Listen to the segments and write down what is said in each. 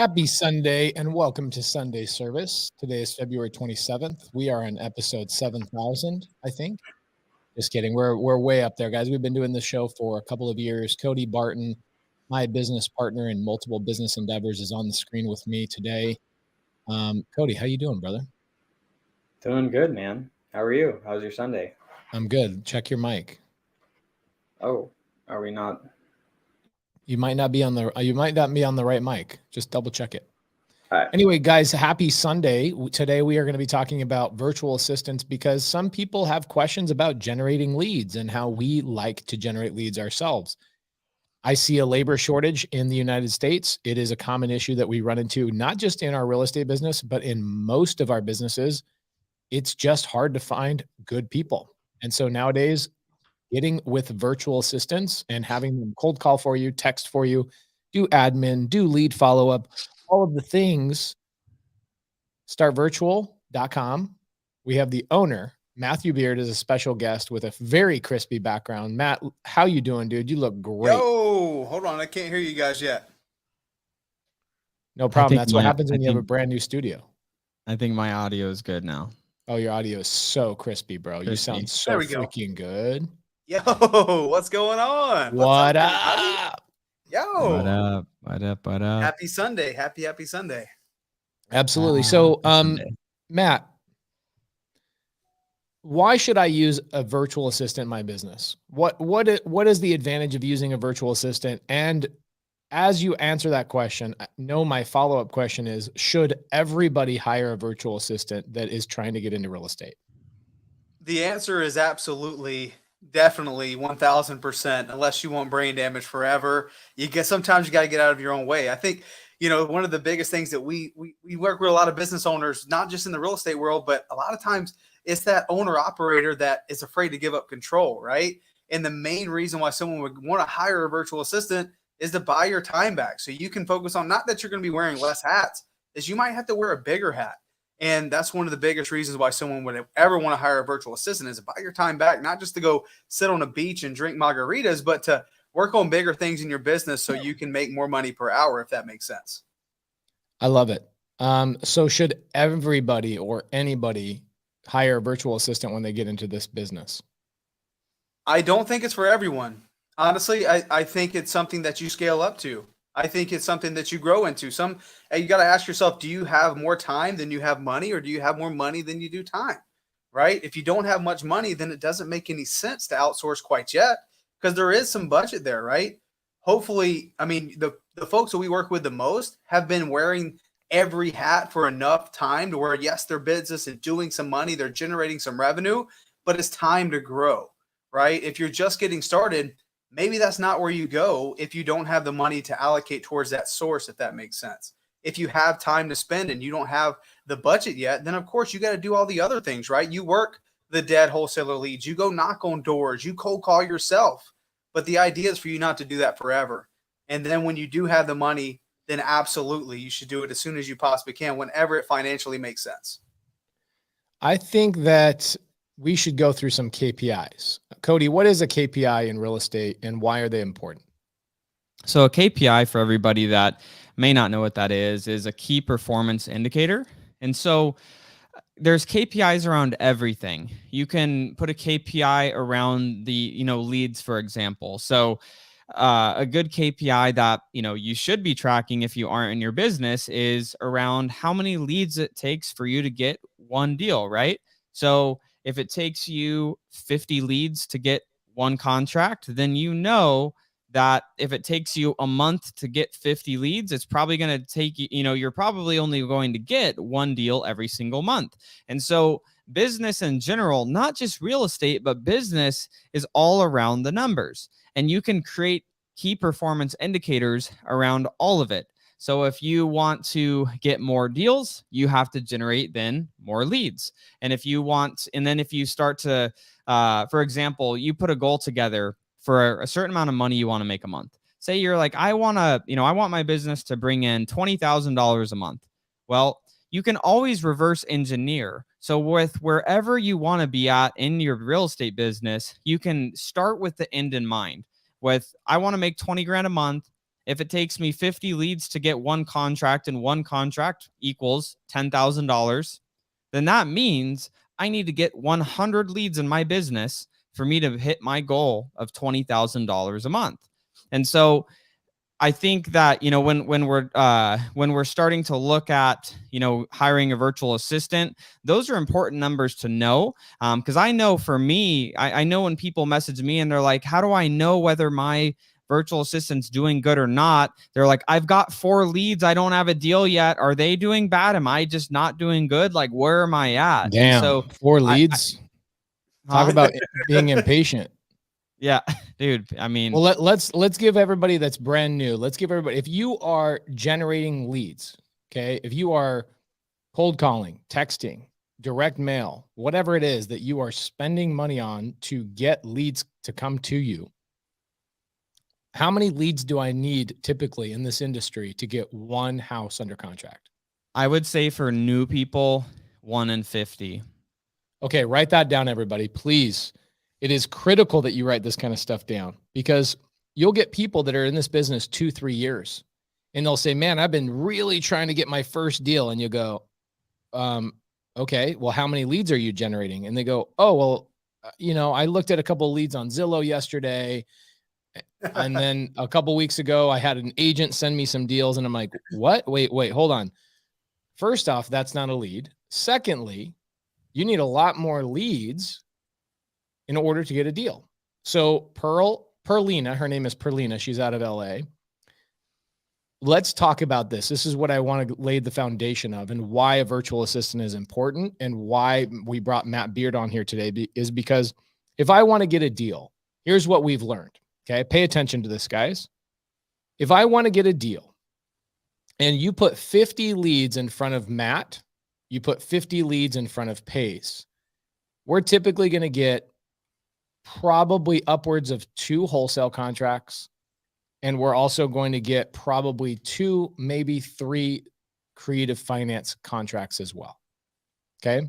Happy Sunday and welcome to Sunday service. Today is February 27th. We are on episode 7,000, I think. Just kidding. We're way up there, guys. We've been doing this show for a couple of years. Cody Barton, my business partner in multiple business endeavors, is on the screen with me today. Cody, how you doing, brother? Doing good, man. How are you? How's your Sunday? I'm good. Check your mic. Oh, are we not? You might not be on the right mic. Just double check it. All right. Anyway, guys, happy Sunday. Today we are going to be talking about virtual assistants because some people have questions about generating leads and how we like to generate leads ourselves. I see a labor shortage in the United States. It is a common issue that we run into, not just in our real estate business, but in most of our businesses. It's just hard to find good people. And so nowadays, getting with virtual assistants and having them cold call for you, text for you, do admin, do lead follow-up, all of the things. Startvirtual.com. We have the owner, Matthew Beard, is a special guest with a very crispy background. Matt, how you doing, dude? You look great. Yo, hold on. I can't hear you guys yet. No problem. That's what happens when you have a brand new studio. I think my audio is good now. Oh, your audio is so crispy, bro. You sound so freaking good. Yo, what's going on? What up? Yo. What up? What up? What up? Happy Sunday. Happy Sunday. Absolutely. So, Matt, why should I use a virtual assistant in my business? What is the advantage of using a virtual assistant? And as you answer that question, my follow-up question is, should everybody hire a virtual assistant that is trying to get into real estate? The answer is absolutely, definitely 1000%, unless you want brain damage forever. Sometimes you got to get out of your own way. I think, one of the biggest things that we work with a lot of business owners, not just in the real estate world, but a lot of times it's that owner operator that is afraid to give up control, right? And the main reason why someone would want to hire a virtual assistant is to buy your time back. So you can focus on, not that you're going to be wearing less hats, is you might have to wear a bigger hat. And that's one of the biggest reasons why someone would ever want to hire a virtual assistant, is to buy your time back, not just to go sit on a beach and drink margaritas, but to work on bigger things in your business so you can make more money per hour, if that makes sense. I love it. So should everybody or anybody hire a virtual assistant when they get into this business? I don't think it's for everyone. Honestly, I think it's something that you scale up to. I think it's something that you grow into. You got to ask yourself, do you have more time than you have money, or do you have more money than you do time? Right? If you don't have much money, then it doesn't make any sense to outsource quite yet, because there is some budget there, right? Hopefully, the folks that we work with the most have been wearing every hat for enough time to where, yes, their business is doing some money, they're generating some revenue, but it's time to grow, right? If you're just getting started, maybe that's not where you go if you don't have the money to allocate towards that source, if that makes sense. If you have time to spend and you don't have the budget yet, then of course you got to do all the other things, right? You work the dead wholesaler leads, you go knock on doors, you cold call yourself. But the idea is for you not to do that forever. And then when you do have the money, then absolutely you should do it as soon as you possibly can, whenever it financially makes sense. I think that we should go through some KPIs. Cody, what is a KPI in real estate and why are they important? So a KPI, for everybody that may not know what that is a key performance indicator. And so there's KPIs around everything. You can put a KPI around the, leads, for example. So a good KPI that, you should be tracking if you aren't in your business is around how many leads it takes for you to get one deal, right? So if it takes you 50 leads to get one contract, then that if it takes you a month to get 50 leads, it's probably going to take you, you're probably only going to get one deal every single month. And so business in general, not just real estate, but business is all around the numbers. And you can create key performance indicators around all of it. So if you want to get more deals, you have to generate then more leads. And if you start to, for example, you put a goal together for a certain amount of money you want to make a month. Say you're like, I want my business to bring in $20,000 a month. Well, you can always reverse engineer. So with wherever you want to be at in your real estate business, you can start with the end in mind. With, I want to make 20 grand a month. If it takes me 50 leads to get one contract and one contract equals $10,000, then that means I need to get 100 leads in my business for me to hit my goal of $20,000 a month. And so I think that, when we're starting to look at, hiring a virtual assistant, those are important numbers to know. Because I know for me, I know when people message me and they're like, how do I know whether my virtual assistant's doing good or not? They're like, I've got 4 leads. I don't have a deal yet. Are they doing bad? Am I just not doing good? Like, where am I at? Damn, And so 4 leads. Talk Huh? about being impatient. Yeah, dude. I mean, Well, let's give everybody that's brand new. Let's give everybody, if you are generating leads, okay, if you are cold calling, texting, direct mail, whatever it is that you are spending money on to get leads to come to you, how many leads do I need typically in this industry to get one house under contract? I would say for new people, 1 in 50. Okay, write that down, everybody, please. It is critical that you write this kind of stuff down, because you'll get people that are in this business 2-3 years and they'll say, man, I've been really trying to get my first deal. And you go, okay, well, how many leads are you generating? And they go, oh, well, I looked at a couple of leads on Zillow yesterday. And then a couple of weeks ago, I had an agent send me some deals. And I'm like, what? Wait, hold on. First off, that's not a lead. Secondly, you need a lot more leads in order to get a deal. So Perlina, her name is Perlina. She's out of LA. Let's talk about this. This is what I want to lay the foundation of, and why a virtual assistant is important, and why we brought Matt Beard on here today is because if I want to get a deal, here's what we've learned. Okay. Pay attention to this, guys. If I want to get a deal and you put 50 leads in front of Matt, you put 50 leads in front of Pace, we're typically going to get probably upwards of 2 wholesale contracts. And we're also going to get probably 2, maybe 3 creative finance contracts as well. Okay.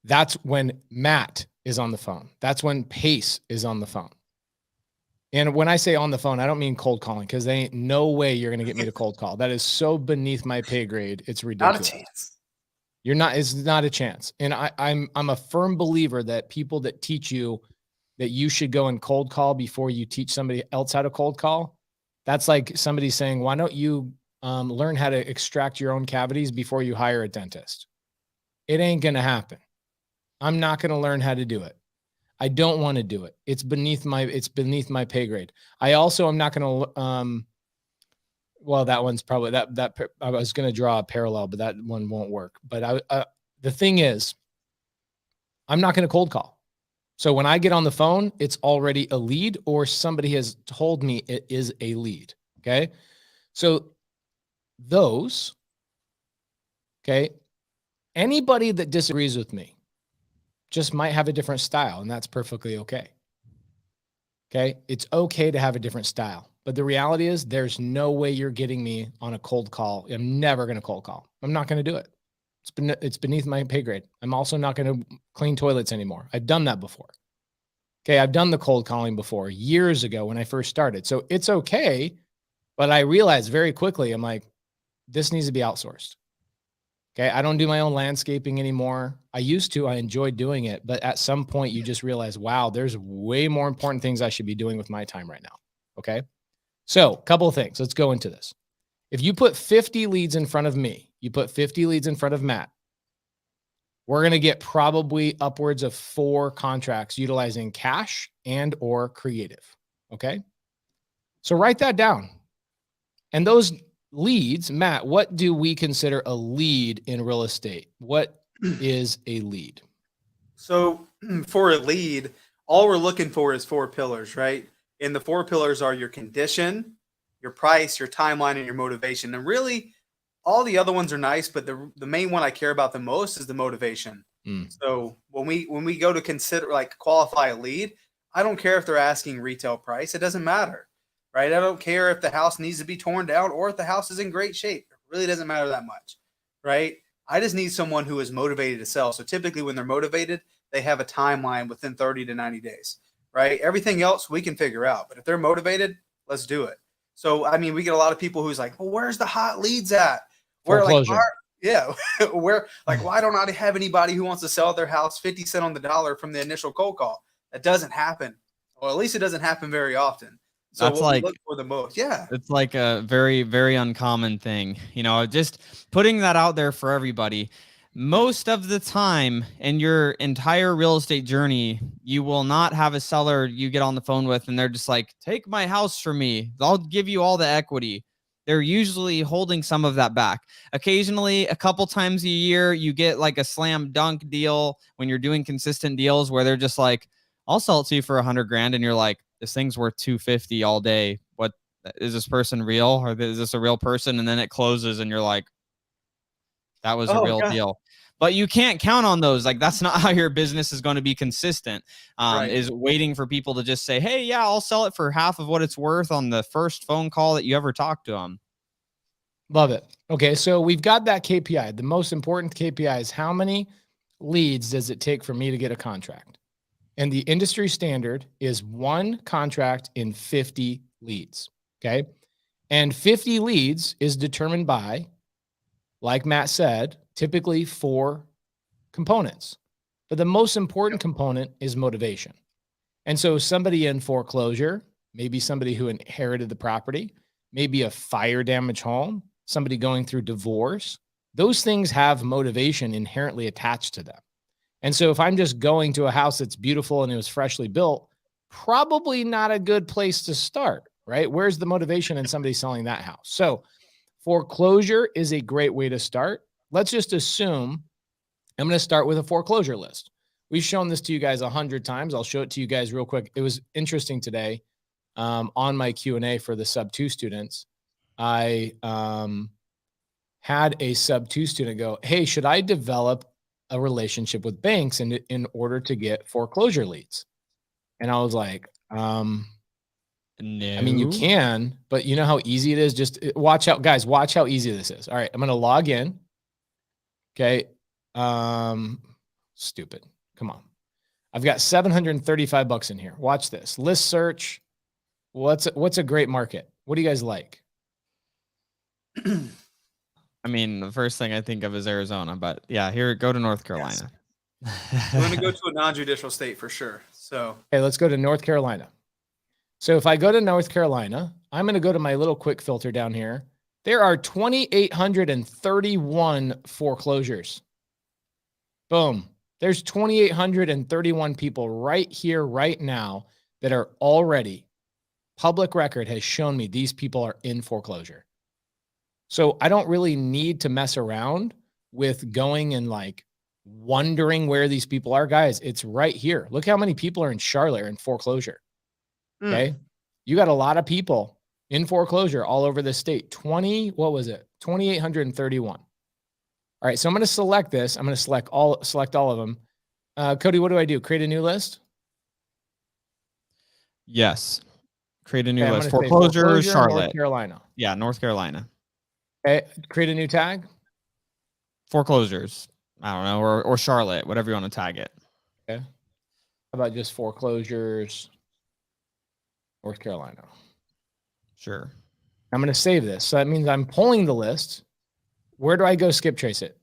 That's when Matt is on the phone. That's when Pace is on the phone. And when I say on the phone, I don't mean cold calling, because there ain't no way you're going to get me to cold call. That is so beneath my pay grade. It's ridiculous. Not a chance. It's not a chance. And I'm a firm believer that people that teach you that you should go and cold call before you teach somebody else how to cold call, that's like somebody saying, why don't you learn how to extract your own cavities before you hire a dentist? It ain't going to happen. I'm not going to learn how to do it. I don't want to do it. It's beneath my pay grade. I also am not going to, well, that one's probably that I was going to draw a parallel, but that one won't work. But the thing is, I'm not going to cold call. So when I get on the phone, it's already a lead, or somebody has told me it is a lead. Okay. So anybody that disagrees with me just might have a different style, and that's perfectly okay. Okay. It's okay to have a different style, but the reality is there's no way you're getting me on a cold call. I'm never going to cold call. I'm not going to do it. It's beneath my pay grade. I'm also not going to clean toilets anymore. I've done that before. Okay. I've done the cold calling before years ago when I first started. So it's okay. But I realized very quickly, I'm like, this needs to be outsourced. Okay. I don't do my own landscaping anymore. I used to, I enjoyed doing it, but at some point you just realize, wow, there's way more important things I should be doing with my time right now. Okay. So a couple of things. Let's go into this. If you put 50 leads in front of me, you put 50 leads in front of Matt, we're going to get probably upwards of 4 contracts utilizing cash and or creative. Okay. So write that down. And those leads, Matt, what do we consider a lead in real estate? What is a lead? So for a lead, all we're looking for is 4 pillars, right? And the 4 pillars are your condition, your price, your timeline, and your motivation. And really, all the other ones are nice, but the main one I care about the most is the motivation. So when we go to consider, like, qualify a lead, I don't care if they're asking retail price. It doesn't matter, right? I don't care if the house needs to be torn down or if the house is in great shape. It really doesn't matter that much, right? I just need someone who is motivated to sell. So typically when they're motivated, they have a timeline within 30 to 90 days, right? Everything else we can figure out, but if they're motivated, let's do it. So, I mean, we get a lot of people who's like, well, where's the hot leads at? Where Foreclosure. yeah, where like, why don't I have anybody who wants to sell their house 50 cents on the dollar from the initial cold call? That doesn't happen. Or at least it doesn't happen very often. So That's what we like, look for the most. Yeah. it's like a very, very uncommon thing. You know, just putting that out there for everybody. Most of the time in your entire real estate journey, you will not have a seller you get on the phone with and they're just like, take my house from me. I'll give you all the equity. They're usually holding some of that back. Occasionally, a couple times a year, you get like a slam dunk deal when you're doing consistent deals where they're just like, I'll sell it to you for $100,000. And you're like, this thing's worth 250 all day. What is this person real? Or is this a real person? And then it closes and you're like, that was a real deal. But you can't count on those. Like, that's not how your business is going to be consistent. Right. Is waiting for people to just say, hey, yeah, I'll sell it for half of what it's worth on the first phone call that you ever talk to them. Love it. Okay, so we've got that KPI. The most important KPI is how many leads does it take for me to get a contract? And the industry standard is 1 contract in 50 leads. Okay. And 50 leads is determined by, like Matt said, typically 4 components. But the most important component is motivation. And so somebody in foreclosure, maybe somebody who inherited the property, maybe a fire damaged home, somebody going through divorce, those things have motivation inherently attached to them. And so if I'm just going to a house that's beautiful and it was freshly built, probably not a good place to start, right? Where's the motivation in somebody selling that house? So foreclosure is a great way to start. Let's just assume I'm going to start with a foreclosure list. We've shown this to you guys 100 times. I'll show it to you guys real quick. It was interesting today on my Q&A for the sub 2 students. I had a sub 2 student go, hey, should I develop a relationship with banks in order to get foreclosure leads? And I was like, no. I mean, you can, but you know how easy it is? Just watch out, guys, watch how easy this is. All right, I'm going to log in. Okay. Stupid. Come on. I've got $735 in here. Watch this. List search. What's a great market? What do you guys like? I mean, the first thing I think of is Arizona, but yeah, here, go to North Carolina. Yes. We're going to go to a non-judicial state for sure. So, okay, let's go to North Carolina. So if I go to North Carolina, I'm going to go to my little quick filter down here. There are 2,831 foreclosures. Boom. There's 2,831 people right here, right now that are already, public record has shown me these people are in foreclosure. So I don't really need to mess around with going and like wondering where these people are, guys. It's right here. Look how many people are in Charlotte in foreclosure. Okay. You got a lot of people in foreclosure all over the state. 2,831. All right. So I'm going to select this. I'm going to select all of them. Cody, what do I do? Create a new list? Yes. Create a new Okay, list. Foreclosure, Charlotte. North Carolina. Yeah, North Carolina. Okay. Create a new tag. Foreclosures. I don't know, or Charlotte, whatever you want to tag it. Okay. How about just foreclosures, North Carolina? Sure. I'm going to save this. So that means I'm pulling the list. Where do I go skip trace it?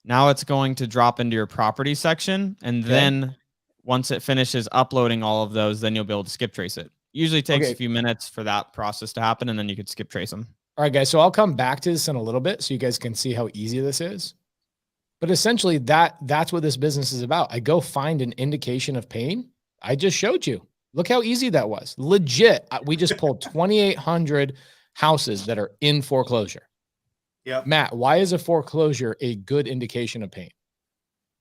Now it's going to drop into your property section. And then once it finishes uploading all of those, then you'll be able to skip trace it. Usually takes a few minutes for that process to happen. And then you could skip trace them. All right, guys. So I'll come back to this in a little bit so you guys can see how easy this is. But essentially that's what this business is about. I go find an indication of pain. I just showed you. Look how easy that was. Legit. We just pulled 2,800 houses that are in foreclosure. Yep. Matt, why is a foreclosure a good indication of pain?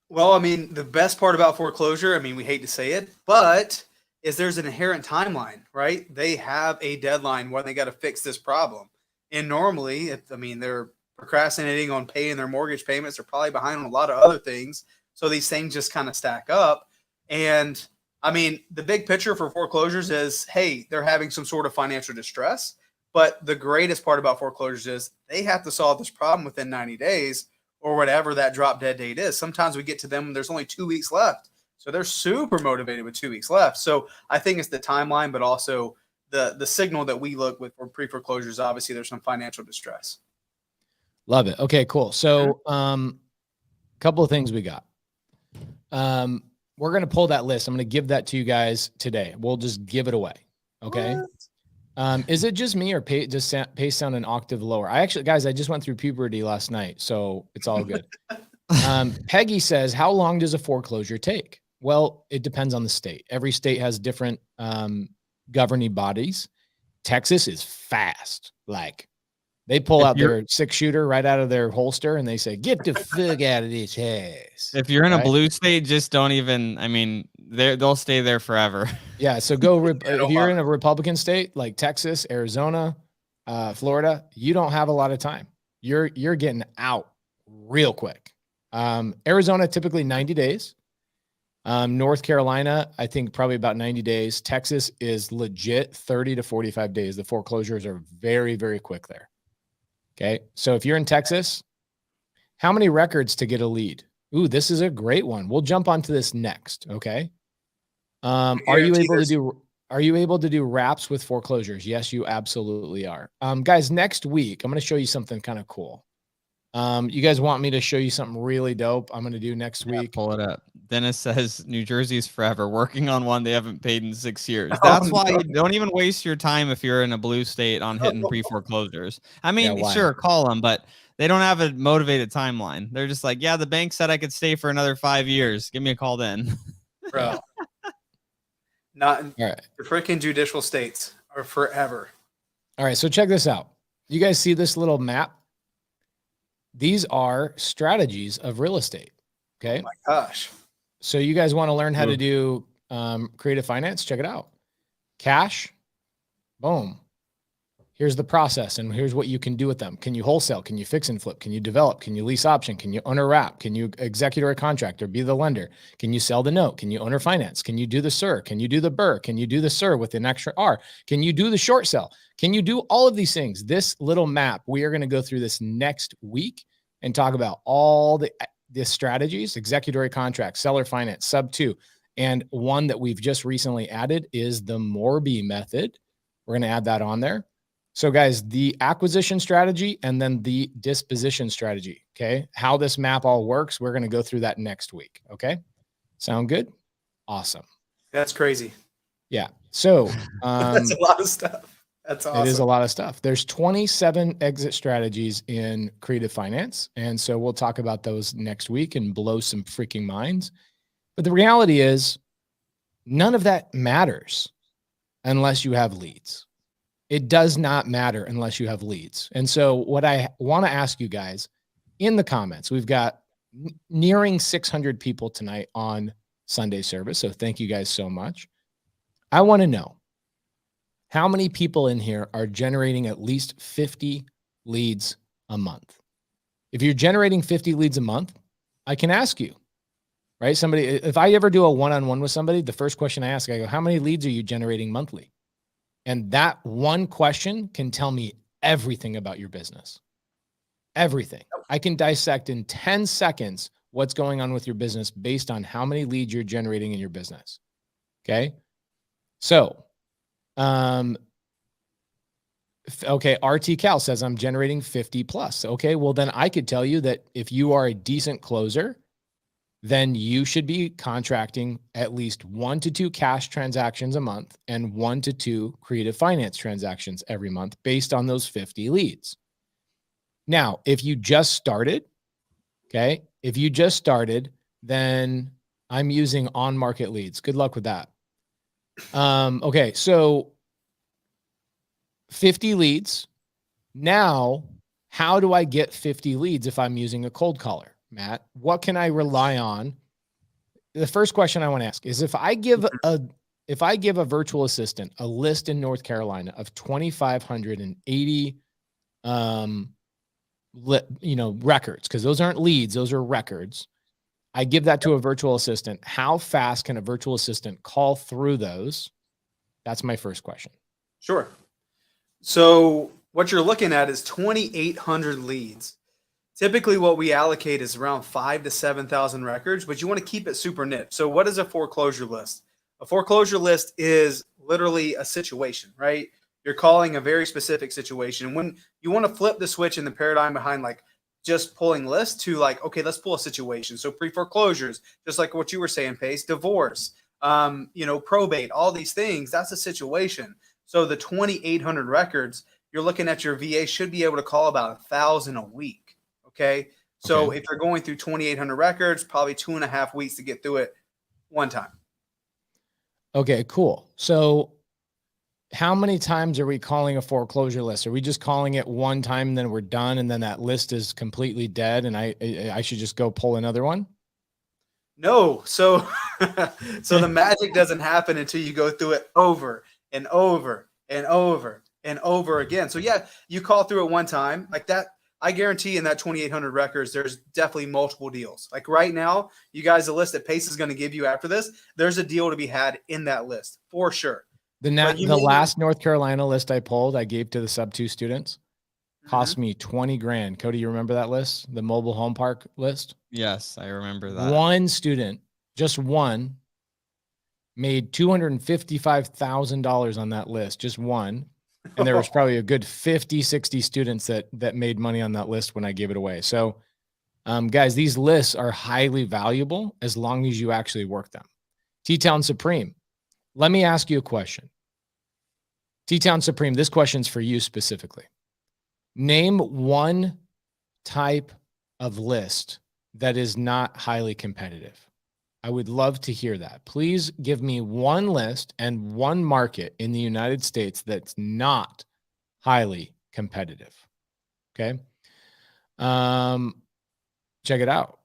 Well, I mean, the best part about foreclosure, I mean, we hate to say it, but is there's an inherent timeline, right? They have a deadline when they got to fix this problem. And normally, they're procrastinating on paying their mortgage payments. They're probably behind on a lot of other things. So these things just kind of stack up. And I mean, the big picture for foreclosures is, hey, they're having some sort of financial distress. But the greatest part about foreclosures is they have to solve this problem within 90 days or whatever that drop dead date is. Sometimes we get to them when there's only 2 weeks left. So they're super motivated with 2 weeks left. So I think it's the timeline, but also the signal that we look with for pre-foreclosures. Obviously, there's some financial distress. Love it. Okay, cool. So, couple of things we got. We're going to pull that list. I'm going to give that to you guys today. We'll just give it away. Okay. Is it just me or does Pace sound an octave lower? I just went through puberty last night, so it's all good. Peggy says, how long does a foreclosure take? Well, it depends on the state. Every state has different governing bodies. Texas is fast. Like, they pull out their 6-shooter right out of their holster and they say, get the fuck out of this house. If you're in a blue state, just don't even, I mean, they'll stay there forever. Yeah. So if you're in a Republican state like Texas, Arizona, Florida, you don't have a lot of time. You're getting out real quick. Arizona, typically 90 days. North Carolina, I think probably about 90 days. Texas is legit 30 to 45 days. The foreclosures are very, very quick there. Okay. So if you're in Texas, how many records to get a lead? Ooh, this is a great one. We'll jump onto this next. Okay. Are you able to do wraps with foreclosures? Yes, you absolutely are. Guys, next week, I'm going to show you something kind of cool. You guys want me to show you something really dope? I'm going to do next week. Pull it up. Dennis says New Jersey's forever, working on one they haven't paid in 6 years. That's why you don't even waste your time if you're in a blue state on hitting pre-foreclosures. I mean, sure, call them, but they don't have a motivated timeline. They're just like, yeah, the bank said I could stay for another 5 years. Give me a call then. Bro. Not in the freaking judicial states are forever. All right. So check this out. You guys see this little map? These are strategies of real estate. Okay. Oh my gosh. So you guys want to learn how to do creative finance? Check it out. Cash. Boom. Here's the process and here's what you can do with them. Can you wholesale? Can you fix and flip? Can you develop? Can you lease option? Can you owner wrap? Can you executor or contractor, be the lender? Can you sell the note? Can you owner finance? Can you do the SIR? Can you do the BRR? Can you do the SIR with an extra R? Can you do the short sell? Can you do all of these things? This little map, we are going to go through this next week and talk about all the strategies, executory contract, seller finance, sub 2. And one that we've just recently added is the Morby method. We're going to add that on there. So guys, the acquisition strategy and then the disposition strategy. Okay. How this map all works. We're going to go through that next week. Okay. Sound good? Awesome. That's crazy. Yeah. So that's a lot of stuff. That's awesome. It is a lot of stuff. There's 27 exit strategies in creative finance. And so we'll talk about those next week and blow some freaking minds. But the reality is none of that matters unless you have leads. It does not matter unless you have leads. And so what I want to ask you guys in the comments, we've got nearing 600 people tonight on Sunday service. So thank you guys so much. I want to know how many people in here are generating at least 50 leads a month. If you're generating 50 leads a month, I can ask you, right? Somebody, if I ever do a one-on-one with somebody, the first question I ask, I go, how many leads are you generating monthly? And that one question can tell me everything about your business. Everything. I can dissect in 10 seconds what's going on with your business based on how many leads you're generating in your business. Okay. So, okay. RT Cal says I'm generating 50 plus. Okay. Well, then I could tell you that if you are a decent closer, then you should be contracting at least 1 to 2 cash transactions a month and 1 to 2 creative finance transactions every month based on those 50 leads. Now, if you just started, okay, then I'm using on-market leads. Good luck with that. Okay, so 50 leads. Now, how do I get 50 leads if I'm using a cold caller? Matt, what can I rely on? The first question I want to ask is if I give a virtual assistant a list in North Carolina of 2,580 records, because those aren't leads, those are records. I give that to a virtual assistant. How fast can a virtual assistant call through those? That's my first question. Sure. So what you're looking at is 2,800 leads. Typically what we allocate is around 5,000 to 7,000 records, but you want to keep it super niche. So what is a foreclosure list? A foreclosure list is literally a situation, right? You're calling a very specific situation. When you want to flip the switch in the paradigm behind like just pulling lists to like, okay, let's pull a situation. So pre-foreclosures, just like what you were saying, Pace, divorce, probate, all these things, that's a situation. So the 2,800 records, you're looking at your VA should be able to call about 1,000 a week. Okay. So if you're going through 2,800 records, probably 2.5 weeks to get through it one time. Okay, cool. So how many times are we calling a foreclosure list? Are we just calling it one time and then we're done and then that list is completely dead and I should just go pull another one? No. So the magic doesn't happen until you go through it over and over and over and over again. So yeah, you call through it one time like that. I guarantee in that 2,800 records, there's definitely multiple deals. Like right now, you guys, the list that Pace is going to give you after this, there's a deal to be had in that list for sure. The last North Carolina list I pulled, I gave to the sub 2 students, cost me 20 grand. Cody, you remember that list? The mobile home park list? Yes, I remember that. One student, just one, made $255,000 on that list, just one. And there was probably a good 50, 60 students that made money on that list when I gave it away. So guys, these lists are highly valuable as long as you actually work them. T-Town Supreme. Let me ask you a question. T-Town Supreme, this question's for you specifically. Name one type of list that is not highly competitive. I would love to hear that. Please give me one list and one market in the United States that's not highly competitive. Okay. Check it out.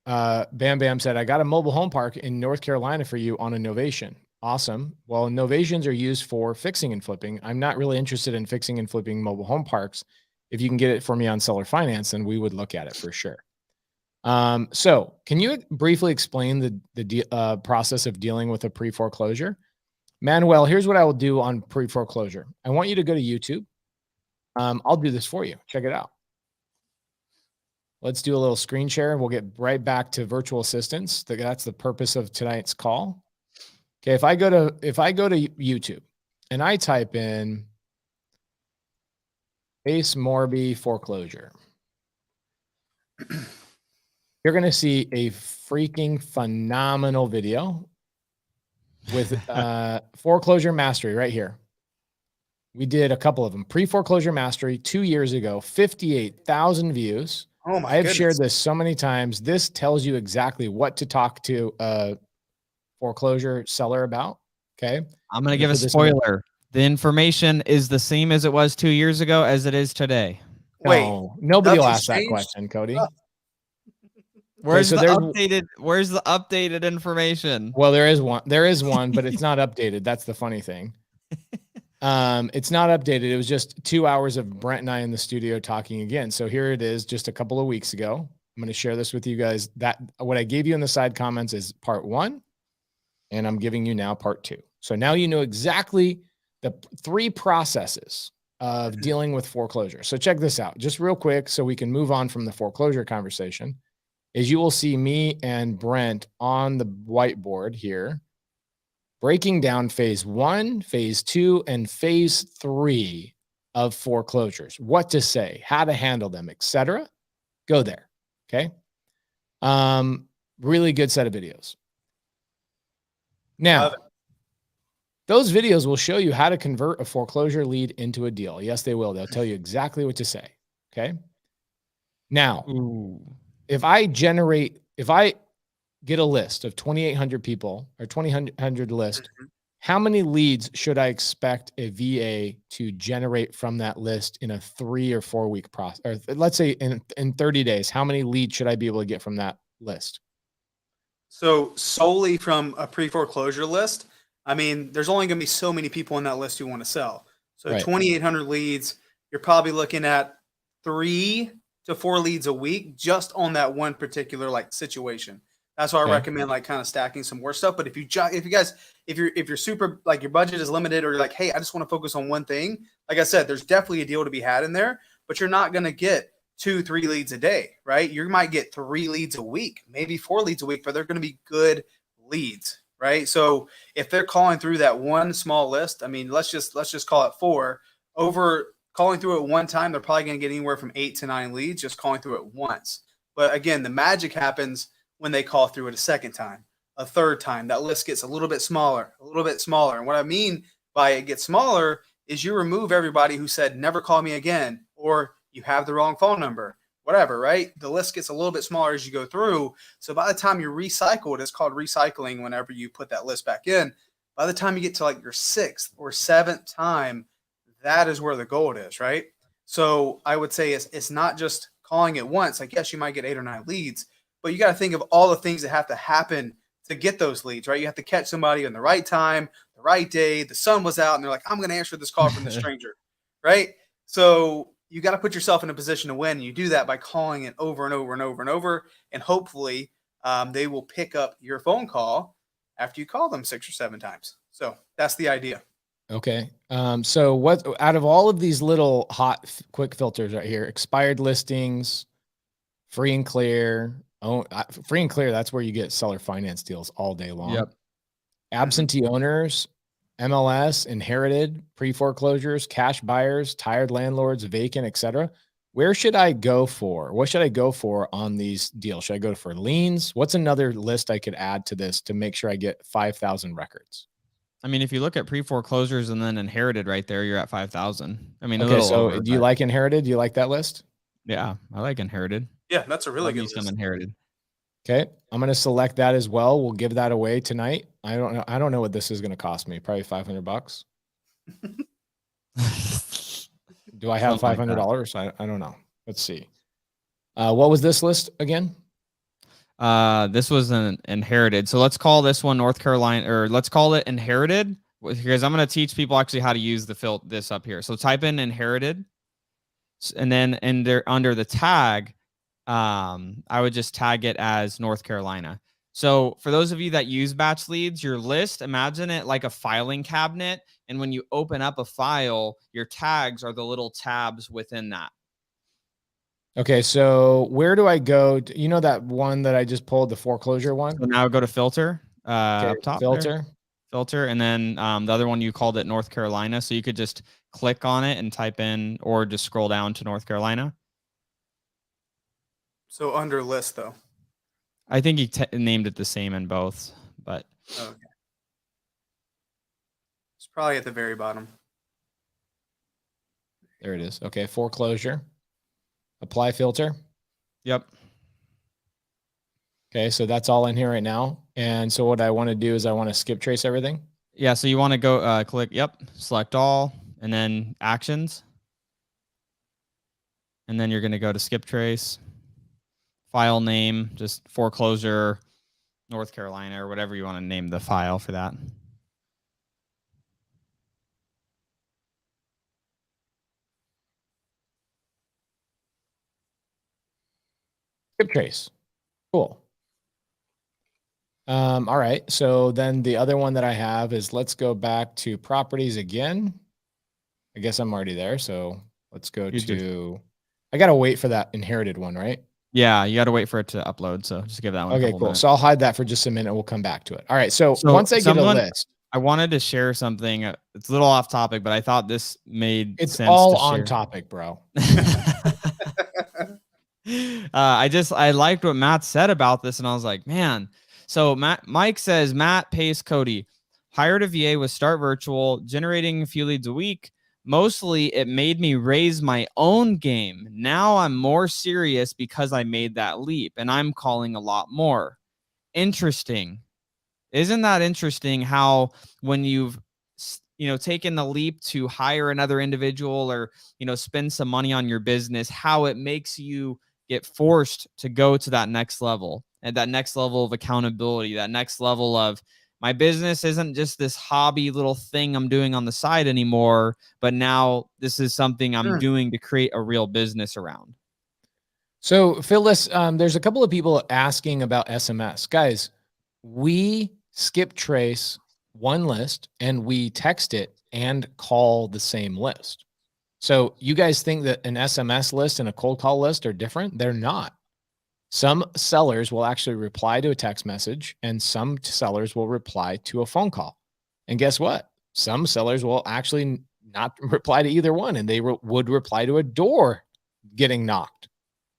Bam Bam said, I got a mobile home park in North Carolina for you on a novation. Awesome. Well, novations are used for fixing and flipping. I'm not really interested in fixing and flipping mobile home parks. If you can get it for me on seller finance, then we would look at it for sure. So can you briefly explain the process of dealing with a pre-foreclosure? Manuel, here's what I will do on pre-foreclosure. I want you to go to YouTube. I'll do this for you. Check it out. Let's do a little screen share. We'll get right back to virtual assistants. That's the purpose of tonight's call. Okay. If I go to YouTube and I type in Pace Morby foreclosure, you're going to see a freaking phenomenal video with foreclosure mastery right here. We did a couple of them. Pre-foreclosure mastery 2 years ago, 58,000 views. Oh my I have goodness. shared this so many times. This tells you exactly what to talk to a foreclosure seller about. Okay. I'm going to give a spoiler. The information is the same as it was 2 years ago as it is today. Wait, no, nobody will ask nothing's that changed? question, Cody. Where's so the there's- updated information? Well, there is one, but it's not updated. That's the funny thing. It's not updated. It was just 2 hours of Brent and I in the studio talking again. So here it is, just a couple of weeks ago. I'm going to share this with you guys. That what I gave you in the side comments is part 1, and I'm giving you now part 2. So now you know exactly the 3 processes of dealing with foreclosure. So check this out, just real quick, so we can move on from the foreclosure conversation. Is you will see me and Brent on the whiteboard here, breaking down phase 1, phase 2, and phase 3 of foreclosures, what to say, how to handle them, etc. Go there. Okay. Really good set of videos. Now, those videos will show you how to convert a foreclosure lead into a deal. Yes, they will. They'll tell you exactly what to say. Okay. Now, if I get a list of 2,800 people or 2,800 list, how many leads should I expect a VA to generate from that list in a 3 or 4 week process? Or let's say in 30 days, how many leads should I be able to get from that list? So solely from a pre-foreclosure list, I mean, there's only going to be so many people in that list who want to sell. So Right. 2,800 leads, you're probably looking at 3 to 4 leads a week just on that one particular like situation. That's why I recommend like kind of stacking some more stuff. But if you're super like your budget is limited or you're like, hey, I just want to focus on one thing. Like I said, there's definitely a deal to be had in there, but you're not going to get 2-3 leads a day, right? You might get 3 leads a week, maybe 4 leads a week, but they're going to be good leads. right? So if they're calling through that one small list, I mean, let's just call it 4 over calling through it one time. They're probably going to get anywhere from 8 to 9 leads just calling through it once. But again, the magic happens when they call through it a second time, a third time. That list gets a little bit smaller, a little bit smaller. And what I mean by it gets smaller is you remove everybody who said, never call me again, or you have the wrong phone number, whatever, right? The list gets a little bit smaller as you go through. So by the time you recycle it, it's called recycling whenever you put that list back in. By the time you get to like your 6th or 7th time, that is where the gold is, right? So I would say it's not just calling it once. Like, yes, you might get 8 or 9 leads, but you got to think of all the things that have to happen to get those leads, right? You have to catch somebody in the right time, the right day, the sun was out, and they're like, I'm going to answer this call from the stranger, right? So you got to put yourself in a position to win. You do that by calling it over and over and over and over, and hopefully they will pick up your phone call after you call them 6 or 7 times. So that's the idea. Okay. So what out of all of these little quick filters right here, expired listings, free and clear, free and clear, that's where you get seller finance deals all day long. Yep. Absentee owners, MLS, inherited, pre-foreclosures, cash buyers, tired landlords, vacant, etc. Where should I go for? What should I go for on these deals? Should I go for liens? What's another list I could add to this to make sure I get 5,000 records? I mean, if you look at pre-foreclosures and then inherited right there, you're at 5,000. I mean, okay, so do you like inherited? Do you like that list? Yeah, I like inherited. Yeah, that's a really good list. list. Inherited. Okay, I'm going to select that as well. We'll give that away tonight. I don't know what this is going to cost me. Probably $500. Do I have $500? I don't know. Let's see. What was this list again? This was an inherited. So let's call this one North Carolina, or let's call it inherited, because I'm going to teach people actually how to use this up here. So type in inherited, and then under the tag, I would just tag it as North Carolina. So for those of you that use batch leads, your list, imagine it like a filing cabinet. And when you open up a file, your tags are the little tabs within that. Okay, so where do I go? You know that one that I just pulled, the foreclosure one? So now go to filter, Okay, up top filter. Filter, and then the other one you called it North Carolina. So you could just click on it and type in, or just scroll down to North Carolina. So under list, though. I think he named it the same in both, but Okay. It's probably at the very bottom. There it is. Okay, foreclosure. Apply filter. Yep. Okay, so that's all in here right now. And so what I want to do is I want to skip trace everything. Yeah, so you want to go click, select all, and then actions. And then you're going to go to skip trace, file name, just foreclosure, North Carolina, or whatever you want to name the file for that. Skip trace. Cool. All right. So then the other one that I have is, let's go back to properties again. I guess I'm already there. So let's go I got to wait for that inherited one, right? Yeah, you got to wait for it to upload. So just give that one. Okay, cool. Minutes. So I'll hide that for just a minute. We'll come back to it. All right. So once I get a list, I wanted to share something. It's a little off topic, but I thought this made sense. It's all on topic, bro. I liked what Matt said about this, and I was like, man. So Mike says, Matt, Pace, Cody, hired a VA with Start Virtual, generating a few leads a week. Mostly it made me raise my own game. Now I'm more serious because I made that leap, and I'm calling a lot more. Interesting. Isn't that interesting how when you've taken the leap to hire another individual, or spend some money on your business, how it makes you get forced to go to that next level, and that next level of accountability, that next level of, my business isn't just this hobby little thing I'm doing on the side anymore, but now this is something I'm doing to create a real business around. So Phyllis, there's a couple of people asking about SMS. Guys, we skip trace one list and we text it and call the same list. So you guys think that an SMS list and a cold call list are different? They're not. Some sellers will actually reply to a text message, and some sellers will reply to a phone call. And guess what? Some sellers will actually not reply to either one, and they would reply to a door getting knocked,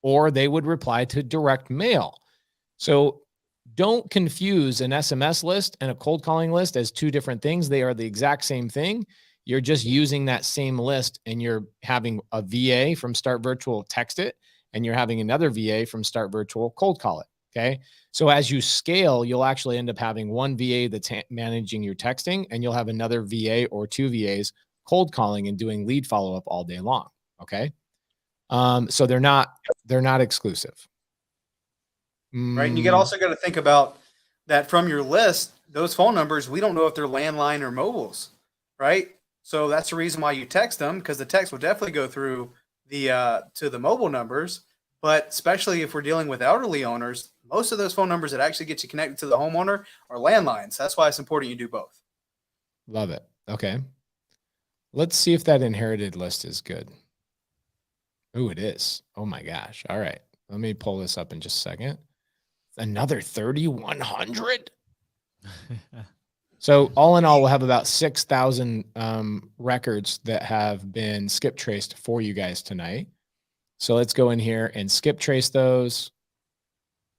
or they would reply to direct mail. So don't confuse an SMS list and a cold calling list as two different things. They are the exact same thing. You're just using that same list, and you're having a VA from Start Virtual text it, and you're having another VA from Start Virtual cold call it. Okay. So as you scale, you'll actually end up having one VA that's managing your texting, and you'll have another VA or two VAs cold calling and doing lead follow-up all day long. Okay. So they're not exclusive. Right. And you also got to think about that from your list, those phone numbers, we don't know if they're landline or mobiles. Right. So that's the reason why you text them, because the text will definitely go through the to the mobile numbers. But especially if we're dealing with elderly owners, most of those phone numbers that actually get you connected to the homeowner are landlines. That's why it's important you do both. Love it. Okay. Let's see if that inherited list is good. Oh, it is. Oh my gosh. All right. Let me pull this up in just a second. Another 3,100. So all in all, we'll have about 6,000 records that have been skip traced for you guys tonight. So let's go in here and skip trace those.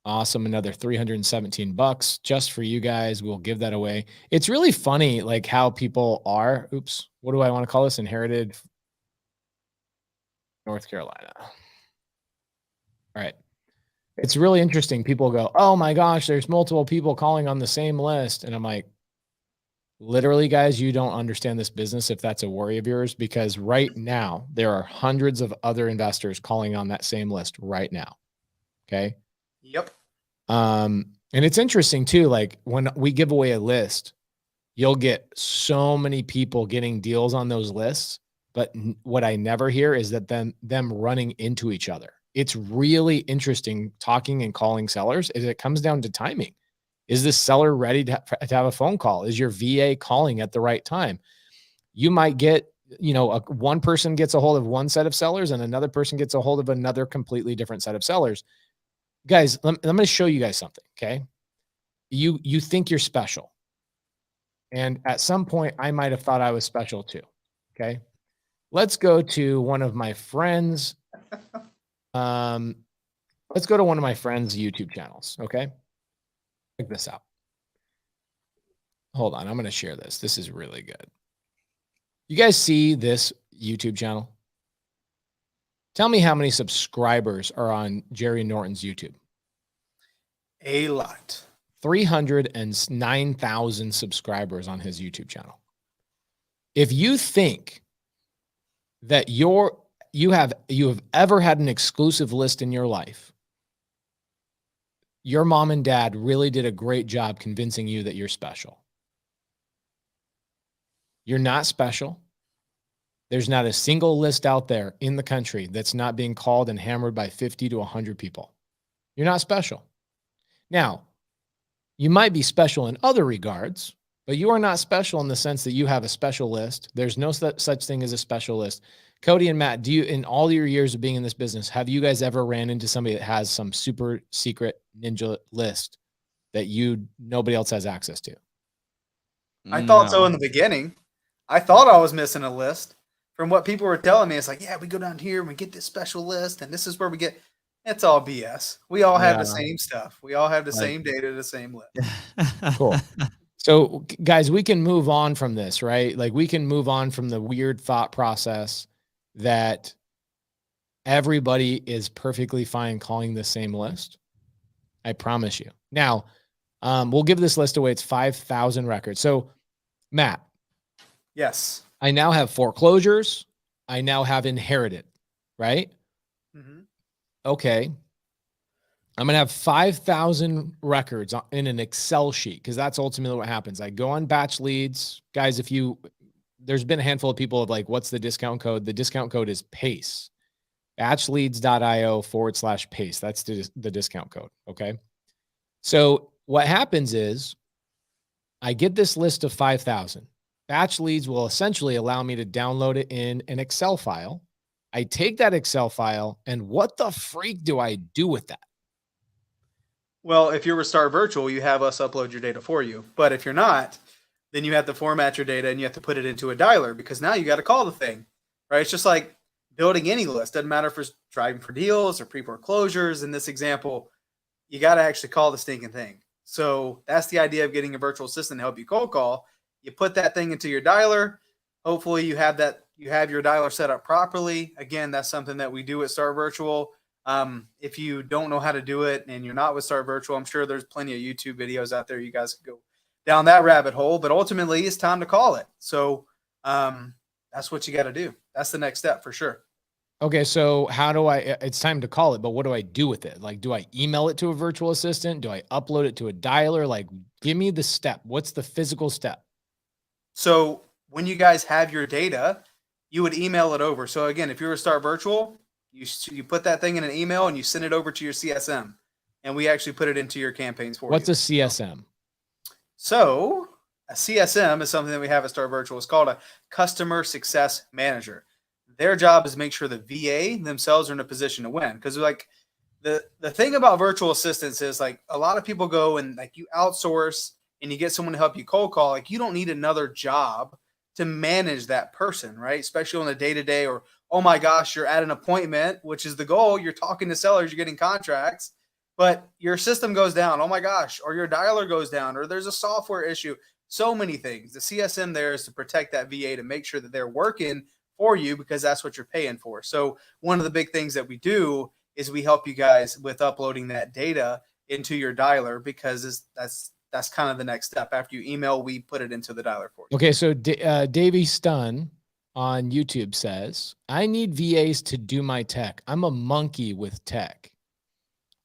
Awesome. Another $317 just for you guys. We'll give that away. It's really funny, like how people are. Oops. What do I want to call this? Inherited North Carolina. All right. It's really interesting. People go, oh my gosh, there's multiple people calling on the same list. And I'm like, literally, guys, you don't understand this business if that's a worry of yours, because right now there are hundreds of other investors calling on that same list right now. Okay. Yep. And it's interesting too. Like when we give away a list, you'll get so many people getting deals on those lists. But what I never hear is that them running into each other. It's really interesting talking and calling sellers. Is it comes down to timing. Is this seller ready to have a phone call? Is your VA calling at the right time? You might get, one person gets a hold of one set of sellers and another person gets a hold of another completely different set of sellers. Guys, I'm going to show you guys something. Okay. You think you're special. And at some point I might've thought I was special too. Okay. Let's go to one of my friends. Let's go to one of my friends' YouTube channels. Okay. Check this out. Hold on. I'm going to share this. This is really good. You guys see this YouTube channel? Tell me how many subscribers are on Jerry Norton's YouTube. A lot. 309,000 subscribers on his YouTube channel. If you think that you have ever had an exclusive list in your life, your mom and dad really did a great job convincing you that you're special. You're not special. There's not a single list out there in the country that's not being called and hammered by 50 to 100 people. You're not special. Now, you might be special in other regards, but you are not special in the sense that you have a special list. There's no such thing as a special list. Cody and Matt, in all your years of being in this business, have you guys ever ran into somebody that has some super secret ninja list that nobody else has access to? I thought so in the beginning. I thought I was missing a list. From what people were telling me, it's like, yeah, we go down here and we get this special list, and this is where we get. It's all BS. We all have the same stuff. We all have the same data, the same list. Cool. So, guys, we can move on from this, right? Like we can move on from the weird thought process that everybody is perfectly fine calling the same list. I promise you. Now, we'll give this list away. It's 5,000 records. So, Matt. Yes. I now have foreclosures. I now have inherited, right? Mm-hmm. Okay. I'm going to have 5,000 records in an Excel sheet, because that's ultimately what happens. I go on batch leads. Guys, there's been a handful of people of like, what's the discount code? The discount code is PACE. Batchleads.io/PACE. That's the discount code. Okay. So what happens is I get this list of 5,000. Batch leads will essentially allow me to download it in an Excel file. I take that Excel file, and what the freak do I do with that? Well, if you're with Start Virtual, you have us upload your data for you. But if you're not, then you have to format your data and you have to put it into a dialer because now you got to call the thing, right? It's just like building any list. Doesn't matter if it's driving for deals or pre-foreclosures. In this example, you got to actually call the stinking thing. So that's the idea of getting a virtual assistant to help you cold call. You put that thing into your dialer. Hopefully you have your dialer set up properly. Again, that's something that we do at Start Virtual. If you don't know how to do it and you're not with Start Virtual, I'm sure there's plenty of YouTube videos out there. You guys can go down that rabbit hole, but ultimately it's time to call it. So that's what you got to do. That's the next step for sure. Okay, so how do it's time to call it, but what do I do with it? Like, do I email it to a virtual assistant? Do I upload it to a dialer? Like, give me the step. What's the physical step? So when you guys have your data, you would email it over. So again, if you're a Start Virtual, you put that thing in an email and you send it over to your CSM, and we actually put it into your campaigns for you. What's a CSM? So a CSM is something that we have at Start Virtual. It's called a Customer Success Manager. Their job is to make sure the VA themselves are in a position to win. Because like the thing about virtual assistants is like a lot of people go and like you outsource and you get someone to help you cold call. Like you don't need another job to manage that person, right? Especially on a day-to-day or, oh my gosh, you're at an appointment, which is the goal. You're talking to sellers, you're getting contracts, but your system goes down. Oh my gosh, or your dialer goes down, or there's a software issue. So many things. The CSM there is to protect that VA to make sure that they're working for you because that's what you're paying for. So one of the big things that we do is we help you guys with uploading that data into your dialer because that's kind of the next step. After you email, we put it into the dialer for you. Okay, so Davey Stun on YouTube says, I need VAs to do my tech. I'm a monkey with tech.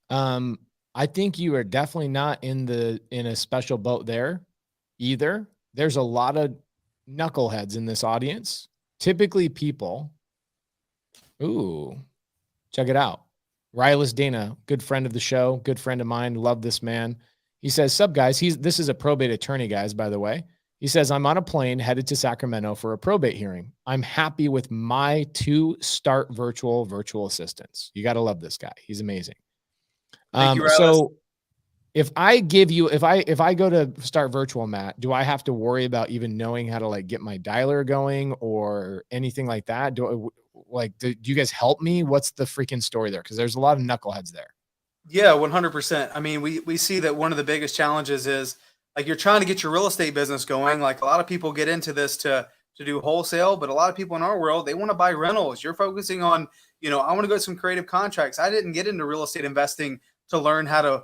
I think you are definitely not in a special boat there either. There's a lot of knuckleheads in this audience. Typically people, ooh, check it out. Rylus Dana, good friend of the show, good friend of mine, love this man. He says, sup guys, this is a probate attorney, guys, by the way. He says, I'm on a plane headed to Sacramento for a probate hearing. I'm happy with my 2 Start virtual assistants. You got to love this guy. He's amazing. Thank you, so if I go to Start Virtual, Matt, do I have to worry about even knowing how to like get my dialer going or anything like that? Do you guys help me? What's the freaking story there? Because there's a lot of knuckleheads there. Yeah, 100%. I mean, we see that one of the biggest challenges is like you're trying to get your real estate business going. Like a lot of people get into this to do wholesale, but a lot of people in our world, they want to buy rentals. You're focusing on, I want to go to some creative contracts. I didn't get into real estate investing to learn how to,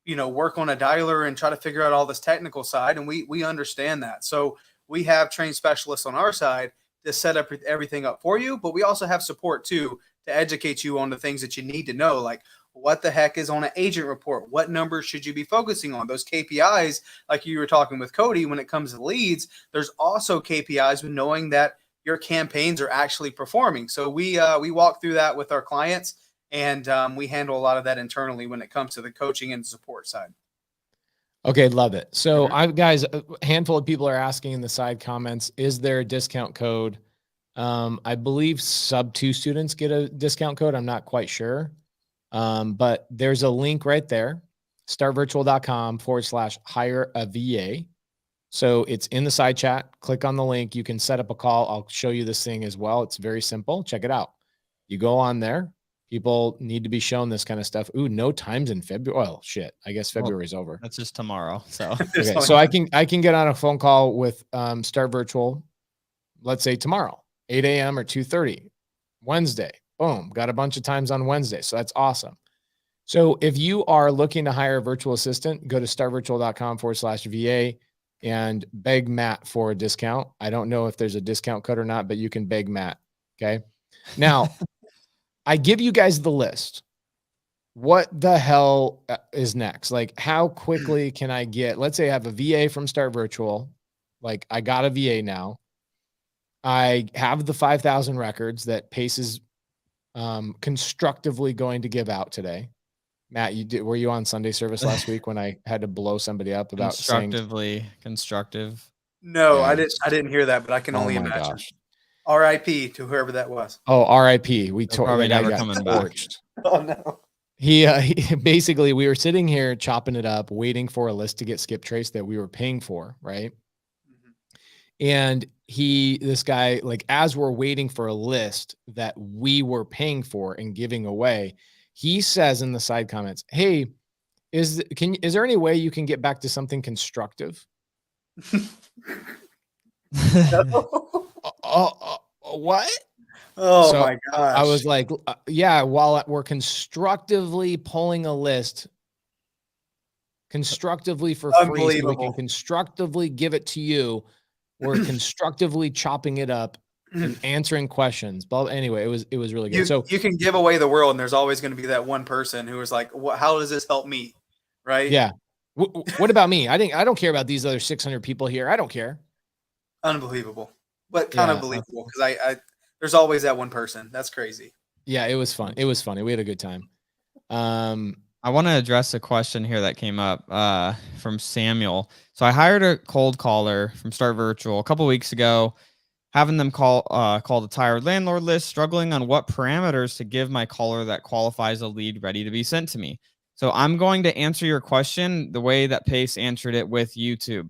work on a dialer and try to figure out all this technical side. And we understand that. So we have trained specialists on our side to set up everything up for you, but we also have support too, to educate you on the things that you need to know. Like what the heck is on an agent report? What numbers should you be focusing on? Those KPIs, like you were talking with Cody, when it comes to leads, there's also KPIs with knowing that your campaigns are actually performing. So we walk through that with our clients, and we handle a lot of that internally when it comes to the coaching and support side. Okay, love it. So guys, a handful of people are asking in the side comments, is there a discount code? I believe sub 2 students get a discount code. I'm not quite sure. But there's a link right there, startvirtual.com/hire a VA. So it's in the side chat. Click on the link. You can set up a call. I'll show you this thing as well. It's very simple. Check it out. You go on there. People need to be shown this kind of stuff. Ooh, no times in February. Well, shit. I guess February's over. That's just tomorrow. So, okay, so I can get on a phone call with Start Virtual, let's say tomorrow, 8 a.m. or 2:30, Wednesday. Boom. Got a bunch of times on Wednesday. So that's awesome. So if you are looking to hire a virtual assistant, go to startvirtual.com/VA and beg Matt for a discount. I don't know if there's a discount code or not, but you can beg Matt. Okay. Now, I give you guys the list. What the hell is next? Like, how quickly can I get, let's say I have a VA from Start Virtual. Like, I got a VA now. I have the 5,000 records that Pace is constructively going to give out today. Matt, were you on Sunday service last week when I had to blow somebody up about constructive? No, yeah. I didn't hear that, but I can only imagine. Gosh. RIP to whoever that was. Oh, RIP. We probably never got coming torched. Back. Oh no. he basically, we were sitting here chopping it up, waiting for a list to get skip traced that we were paying for, right? And this guy, like, as we're waiting for a list that we were paying for and giving away, he says in the side comments, "Hey, is there any way you can get back to something constructive?" What? Oh So my gosh. I was like, yeah, while we're constructively pulling a list constructively for free, so we can Unbelievable. constructively give it to you. We're constructively chopping it up and answering questions. But anyway, it was really good. You can give away the world, and there's always going to be that one person who is like, how does this help me? Right? Yeah. What about me? I don't care about these other 600 people here. I don't care. Unbelievable, but kind of Yeah. believable because I there's always that one person. That's crazy. Yeah, it was fun. It was funny. We had a good time. I want to address a question here that came up from Samuel. So I hired a cold caller from Start Virtual a couple weeks ago, having them call the tired landlord list, struggling on what parameters to give my caller that qualifies a lead ready to be sent to me. So I'm going to answer your question the way that Pace answered it with YouTube.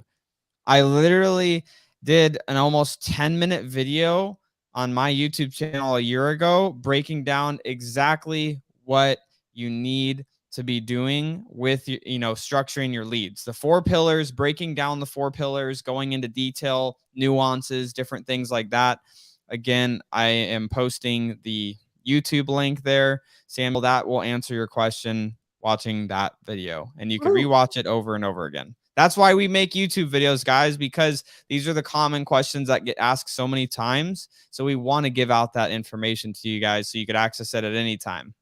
I literally did an almost 10-minute video on my YouTube channel a year ago, breaking down exactly what you need to be doing with, structuring your leads. The 4 pillars, breaking down the 4 pillars, going into detail, nuances, different things like that. Again, I am posting the YouTube link there. Samuel, that will answer your question watching that video, and you can rewatch it over and over again. That's why we make YouTube videos, guys, because these are the common questions that get asked so many times. So we want to give out that information to you guys so you could access it at any time.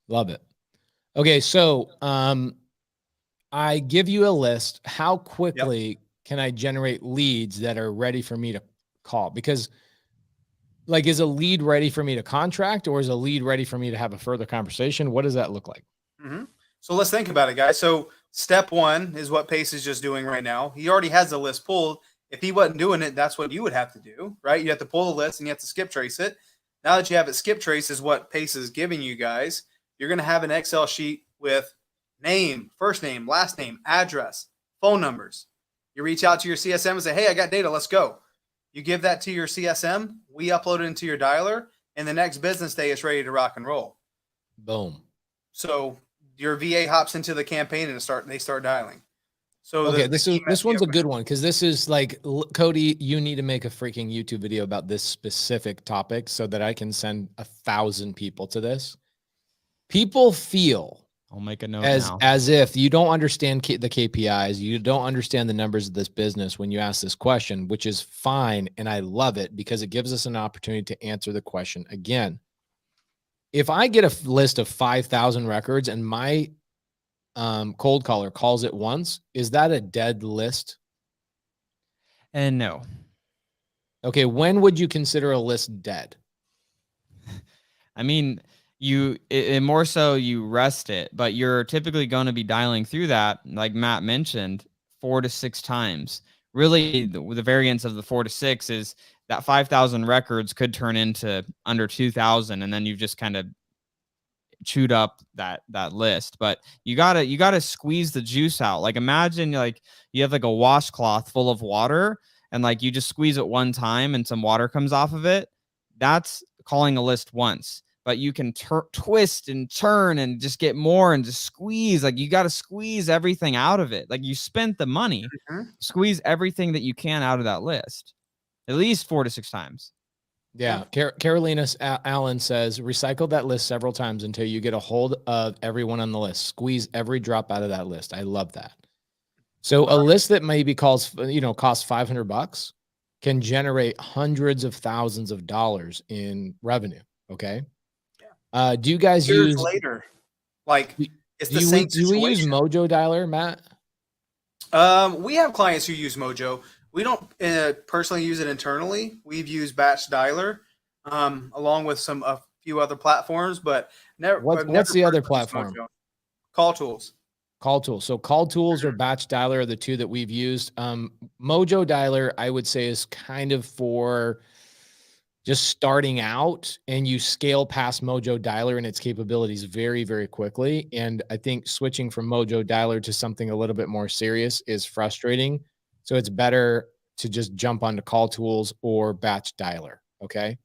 Love it. Okay, so I give you a list. How quickly can I generate leads that are ready for me to call? Because, like, is a lead ready for me to contract, or is a lead ready for me to have a further conversation? What does that look like? So let's think about it, guys. So step 1 is what Pace is just doing right now. He already has the list pulled. If he wasn't doing it, that's what you would have to do, right? You have to pull the list and you have to skip trace it. Now that you have it skip trace is what Pace is giving you guys. You're going to have an Excel sheet with name, first name, last name, address, phone numbers. You reach out to your CSM and say, hey, I got data. Let's go. You give that to your CSM. We upload it into your dialer. And the next business day, it's ready to rock and roll. Boom. So your VA hops into the campaign and they start dialing. So okay, this one's a good one, because this is like, Cody, you need to make a freaking YouTube video about this specific topic so that I can send 1,000 people to this. People feel, I'll make a note as if you don't understand the KPIs, you don't understand the numbers of this business when you ask this question, which is fine, and I love it because it gives us an opportunity to answer the question again. If I get a list of 5,000 records and my cold caller calls it once, is that a dead list? And no. Okay, when would you consider a list dead? I mean, more so you rest it, but you're typically going to be dialing through that, like Matt mentioned, 4 to 6 times. Really, the variance of the 4 to 6 is that 5,000 records could turn into under 2,000, and then you've just kind of chewed up that list. But you gotta squeeze the juice out. Like, imagine like you have like a washcloth full of water, and like you just squeeze it one time and some water comes off of it. That's calling a list once. But you can twist and turn and just get more and just squeeze. Like, you got to squeeze everything out of it. Like, you spent the money, squeeze everything that you can out of that list, at least 4 to 6 times. Yeah. Carolina Allen says, recycle that list several times until you get a hold of everyone on the list. Squeeze every drop out of that list. I love that. So a list that maybe costs $500 can generate hundreds of thousands of dollars in revenue. Okay. Do you guys years use later? Like, it's the same situation. Do we use Mojo Dialer, Matt? We have clients who use Mojo. We don't personally use it internally. We've used Batch Dialer along with a few other platforms, but never. What's the other platform? Call Tools. Call Tools. So Call Tools or Batch Dialer are the two that we've used. Mojo Dialer, I would say, is kind of for just starting out, and you scale past Mojo Dialer and its capabilities very, very quickly. And I think switching from Mojo Dialer to something a little bit more serious is frustrating. So it's better to just jump onto Call Tools or Batch Dialer. Okay.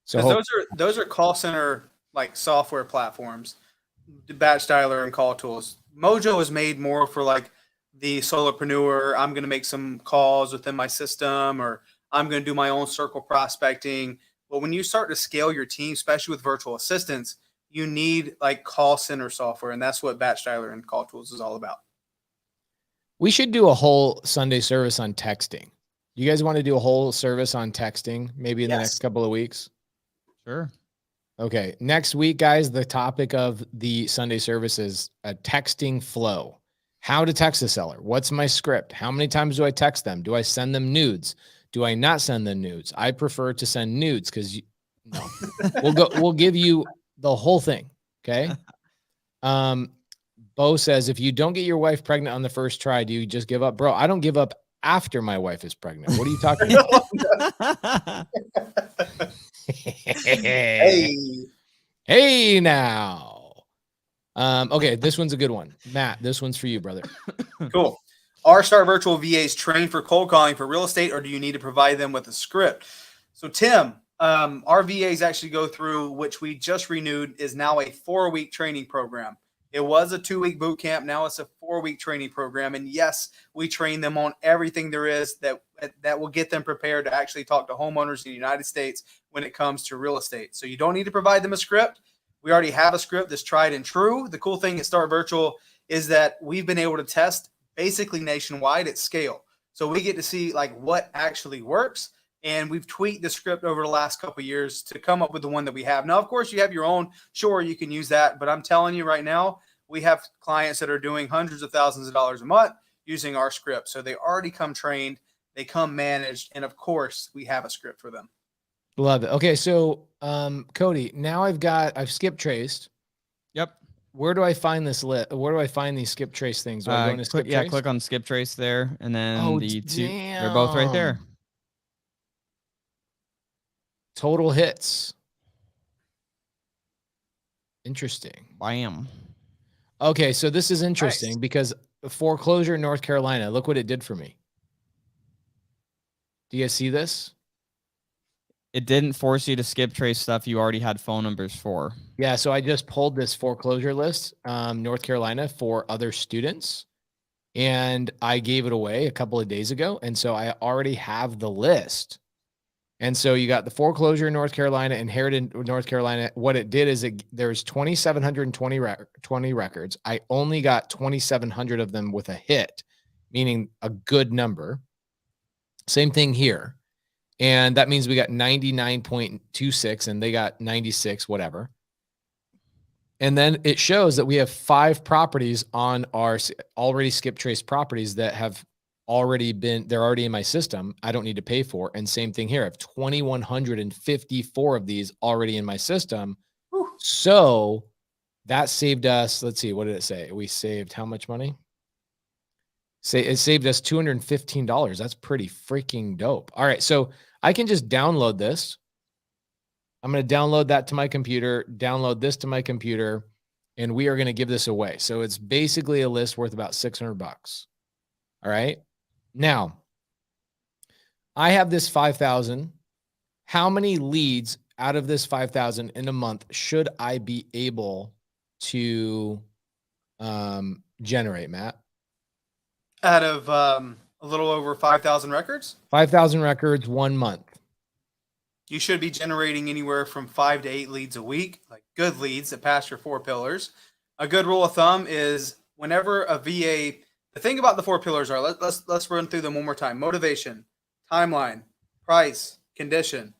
So Because those are call center like software platforms, the Batch Dialer and Call Tools. Mojo is made more for like the solopreneur. I'm going to make some calls within my system, or I'm going to do my own circle prospecting. But when you start to scale your team, especially with virtual assistants, you need like call center software, and that's what Batch Dialer and Call Tools is all about. we should do a whole Sunday service on texting. You guys want to do a whole service on texting maybe in the next couple of weeks? Sure. Okay. Next week, guys, the topic of the Sunday service is a texting flow. How to text a seller. What's my script? How many times do I text them? Do I send them nudes? Do I not send them nudes? I prefer to send nudes because no. We'll give you the whole thing. Okay. Bo says, if you don't get your wife pregnant on the first try, do you just give up? Bro, I don't give up after my wife is pregnant. What are you talking about? Hey now. Okay, this one's a good one. Matt, this one's for you, brother. Cool. Are Star Virtual VAs trained for cold calling for real estate, or do you need to provide them with a script? So, Tim, our VAs actually go through, which we just renewed, is now a 4-week training program. It was a 2-week boot camp. Now it's a 4-week training program. And yes, we train them on everything there is that will get them prepared to actually talk to homeowners in the United States when it comes to real estate. So you don't need to provide them a script. We already have a script that's tried and true. The cool thing at Start Virtual is that we've been able to test basically nationwide at scale. So we get to see like what actually works. And we've tweaked the script over the last couple of years to come up with the one that we have. Now, of course, you have your own. Sure, you can use that. But I'm telling you right now, we have clients that are doing hundreds of thousands of dollars a month using our script. So they already come trained. They come managed. And, of course, we have a script for them. Love it. Okay, so Cody, now I've skip traced. Yep. Where do I find this list? Where do I find these skip trace things? Do I go into skip trace? Click on skip trace there, and then the two. Damn. They're both right there. Total hits. Interesting. Bam. Okay, so this is interesting because foreclosure in North Carolina, look what it did for me. Do you guys see this? It didn't force you to skip trace stuff you already had phone numbers for. Yeah, so I just pulled this foreclosure list, North Carolina, for other students, and I gave it away a couple of days ago, and so I already have the list. And so you got the foreclosure in North Carolina, inherited North Carolina. What it did is there's 2,720 records. I only got 2,700 of them with a hit, meaning a good number. Same thing here. And that means we got 99.26 and they got 96, whatever. And then it shows that we have 5 properties on our already skip trace properties that have they're already in my system. I don't need to pay for. And same thing here. I have 2,154 of these already in my system. Whew. So that saved us, let's see, what did it say? We saved how much money? It saved us $215. That's pretty freaking dope. All right. So I can just download this. I'm going to download that to my computer, download this to my computer, and we are going to give this away. So it's basically a list worth about $600. All right. Now, I have this 5,000. How many leads out of this 5,000 in a month should I be able to generate, Matt? Out of a little over 5,000 records? 5,000 records, 1 month. You should be generating anywhere from 5 to 8 leads a week, like good leads that pass your 4 pillars. A good rule of thumb is whenever a VA, the thing about the 4 pillars are, let's run through them one more time. Motivation, timeline, price, condition,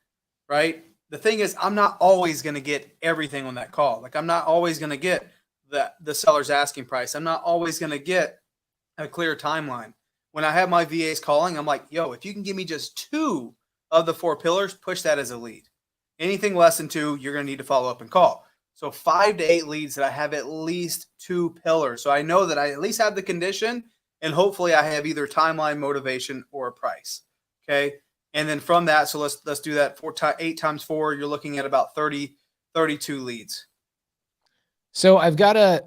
right? The thing is, I'm not always going to get everything on that call. Like I'm not always going to get the seller's asking price. I'm not always going to get a clear timeline. When I have my VAs calling, I'm like, yo, if you can give me just 2 of the 4 pillars, push that as a lead. Anything less than 2, you're going to need to follow up and call. So 5 to 8 leads that I have at least 2 pillars. So I know that I at least have the condition, and hopefully I have either timeline, motivation, or a price. Okay. And then from that, so let's do that 8 times 4. You're looking at about 32 leads. So I've got a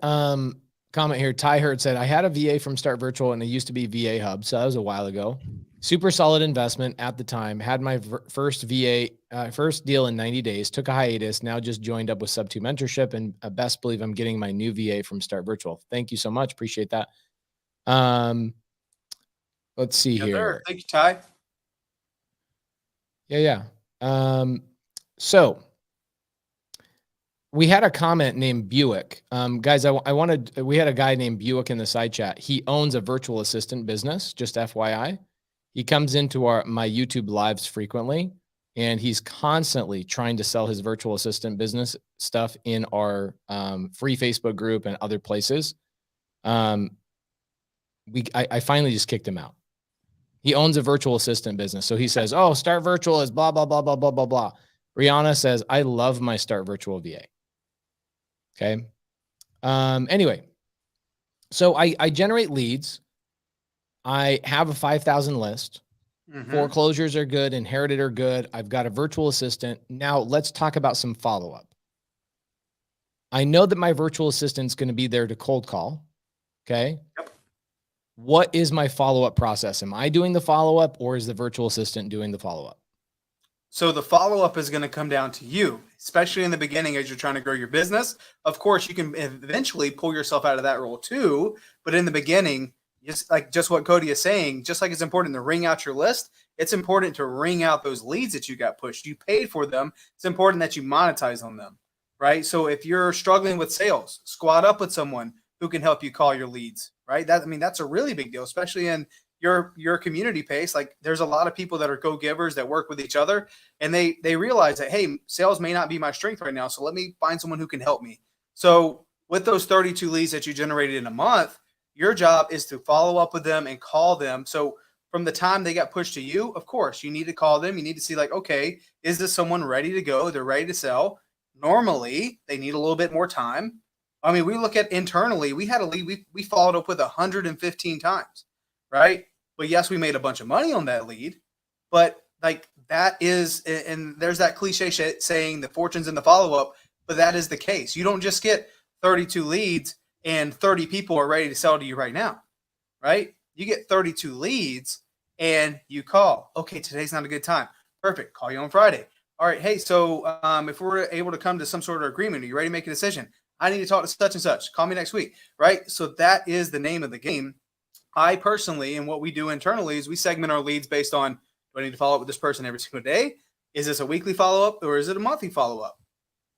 comment here. Ty Hurd said, I had a VA from Start Virtual and it used to be VA Hub. So that was a while ago. Super solid investment at the time. Had my first deal in 90 days, took a hiatus, now just joined up with Sub 2 mentorship, and best believe I'm getting my new VA from Start Virtual. Thank you so much. Appreciate that. Let's see here. Sure. Thank you, Ty. Yeah. So we had a comment named Buick. Guys, we had a guy named Buick in the side chat. He owns a virtual assistant business, just FYI. He comes into my YouTube lives frequently, and he's constantly trying to sell his virtual assistant business stuff in our free Facebook group and other places. I finally just kicked him out. He owns a virtual assistant business. So he says, oh, Start Virtual is blah, blah, blah, blah, blah, blah, blah. Brianna says, I love my Start Virtual VA. Okay. Anyway, so I generate leads. I have a 5,000 list. Foreclosures are good. Inherited are good. I've got a virtual assistant. Now let's talk about some follow-up. I know that my virtual assistant's going to be there to cold call. Okay. Yep. What is my follow-up process? Am I doing the follow-up, or is the virtual assistant doing the follow-up? So the follow-up is going to come down to you, especially in the beginning as you're trying to grow your business. Of course, you can eventually pull yourself out of that role too. But in the beginning, just what Cody is saying, just like it's important to ring out your list, it's important to ring out those leads that you got pushed. You paid for them. It's important that you monetize on them, right? So if you're struggling with sales, squad up with someone who can help you call your leads, right? That's a really big deal, especially in your community Pace. Like, there's a lot of people that are go-givers that work with each other, and they realize that, hey, sales may not be my strength right now, so let me find someone who can help me. So with those 32 leads that you generated in a month, your job is to follow up with them and call them. So from the time they got pushed to you, of course, you need to call them. You need to see, like, okay, is this someone ready to go? They're ready to sell. Normally, they need a little bit more time. I mean, we look at internally, we had a lead, we followed up with 115 times, right? But yes, we made a bunch of money on that lead, but like that is, and there's that cliche saying the fortune's in the follow-up, but that is the case. You don't just get 32 leads and 30 people are ready to sell to you right now, right? You get 32 leads and you call, okay, today's not a good time. Perfect. Call you on Friday. All right. Hey, so if we're able to come to some sort of agreement, are you ready to make a decision? I need to talk to such and such. Call me next week, right? So that is the name of the game. I personally, and what we do internally is we segment our leads based on, do I need to follow up with this person every single day? Is this a weekly follow-up or is it a monthly follow-up?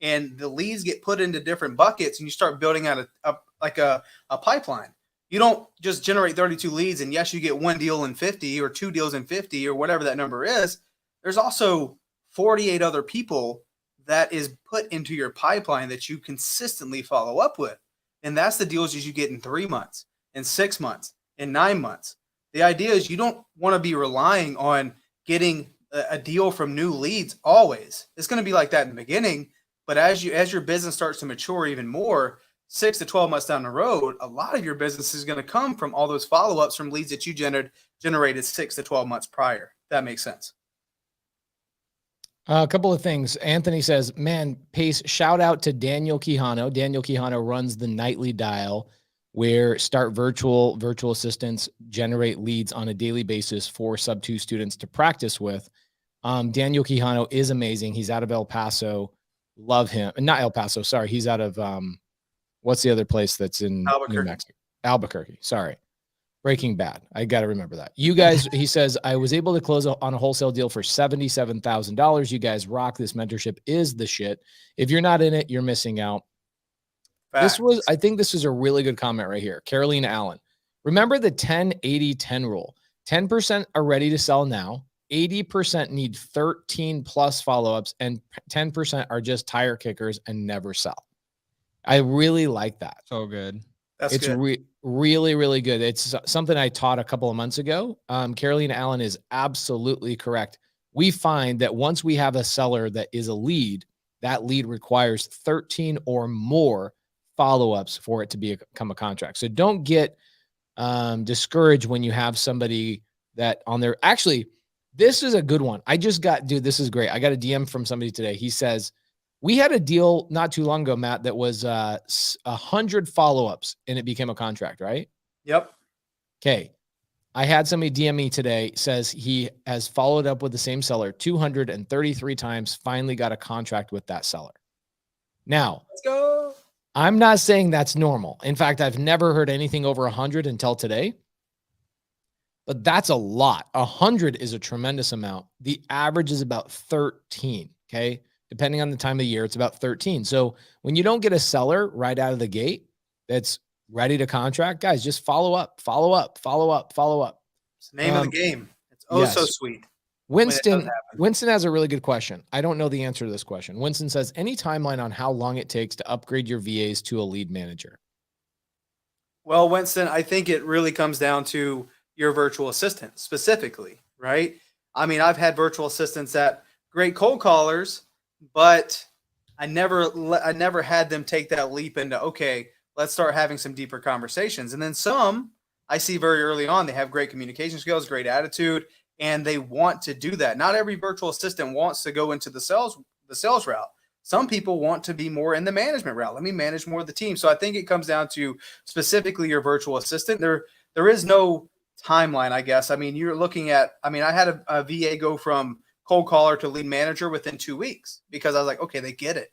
And the leads get put into different buckets and you start building out a pipeline. You don't just generate 32 leads and yes, you get one deal in 50 or two deals in 50 or whatever that number is. There's also 48 other people that is put into your pipeline that you consistently follow up with. And that's the deals that you get in 3 months, in 6 months, in 9 months. The idea is you don't want to be relying on getting a deal from new leads always. It's going to be like that in the beginning, but as your business starts to mature even more, 6 to 12 months down the road, a lot of your business is going to come from all those follow-ups from leads that you generated 6 to 12 months prior. That makes sense. A couple of things. Anthony says, man, Pace, shout out to Daniel Quijano. Daniel Quijano runs the nightly dial where Start virtual assistants generate leads on a daily basis for Sub 2 students to practice with. Daniel Quijano is amazing. He's out of El Paso. Love him. Not El Paso. Sorry. He's out of, what's the other place that's in New Mexico? Albuquerque. Sorry. Breaking Bad. I got to remember that. You guys, he says, I was able to close on a wholesale deal for $77,000. You guys rock. This mentorship is the shit. If you're not in it, you're missing out. Facts. I think this is a really good comment right here. Carolina Allen. Remember the 10-80-10 rule. 10% are ready to sell now. 80% need 13 plus follow-ups and 10% are just tire kickers and never sell. I really like that. So good. It's really, really good. It's something I taught a couple of months ago. Carolina Allen is absolutely correct. We find that once we have a seller that is a lead, that lead requires 13 or more follow-ups for it to become a contract. So don't get discouraged when you have somebody that on their, actually, This is a good one. I just got, dude, this is great. I got a DM from somebody today. He says, we had a deal not too long ago, Matt, that was 100 follow-ups and it became a contract, right? Yep. Okay. I had somebody DM me today, says he has followed up with the same seller 233 times, finally got a contract with that seller. Now, Let's go. I'm not saying that's normal. In fact, I've never heard anything over 100 until today. But that's a lot. 100 is a tremendous amount. The average is about 13. Okay. Depending on the time of year, it's about 13. So when you don't get a seller right out of the gate that's ready to contract, guys, just follow up, follow up, follow up, follow up. It's the name of the game. It's so yes. sweet. Winston has a really good question. I don't know the answer to this question. Winston says, any timeline on how long it takes to upgrade your VAs to a lead manager? Well, Winston, I think it really comes down to your virtual assistant specifically, right? I mean, I've had virtual assistants that great cold callers, but I never had them take that leap into, okay, let's start having some deeper conversations. And then some I see very early on, they have great communication skills, great attitude, and they want to do that. Not every virtual assistant wants to go into the sales route. Some people want to be more in the management route. Let me manage more of the team. So I think it comes down to specifically your virtual assistant. There is no timeline, I guess. I mean, you're looking at, I had a VA go from cold caller to lead manager within 2 weeks because I was like, okay, they get it.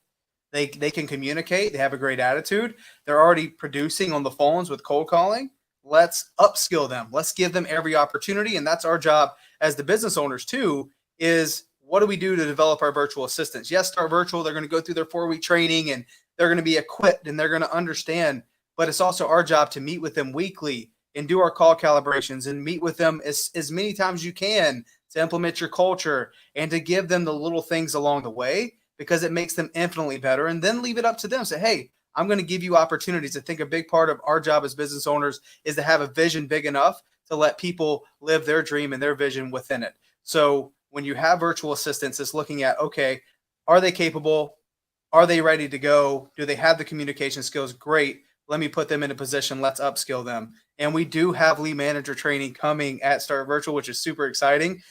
They can communicate. They have a great attitude. They're already producing on the phones with cold calling. Let's upskill them. Let's give them every opportunity. And that's our job as the business owners too, is what do we do to develop our virtual assistants? Yes, Start Virtual, they're going to go through their 4-week training and they're going to be equipped and they're going to understand, but it's also our job to meet with them weekly and do our call calibrations and meet with them as many times as you can to implement your culture and to give them the little things along the way because it makes them infinitely better. And then leave it up to them. Say, hey, I'm going to give you opportunities. I think a big part of our job as business owners is to have a vision big enough to let people live their dream and their vision within it. So when you have virtual assistants, it's looking at, okay, are they capable? Are they ready to go? Do they have the communication skills? Great. Let me put them in a position. Let's upskill them. And we do have lead manager training coming at Start Virtual, which is super exciting.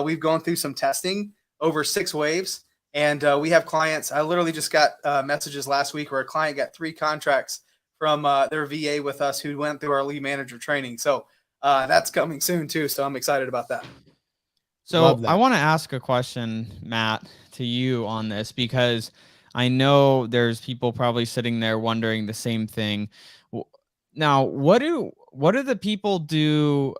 We've gone through some testing over 6 waves. And we have clients. I literally just got messages last week where a client got 3 contracts from their VA with us who went through our lead manager training. So that's coming soon too. So I'm excited about that. So I want to ask a question, Matt, to you on this, because I know there's people probably sitting there wondering the same thing. Now, what do the people do?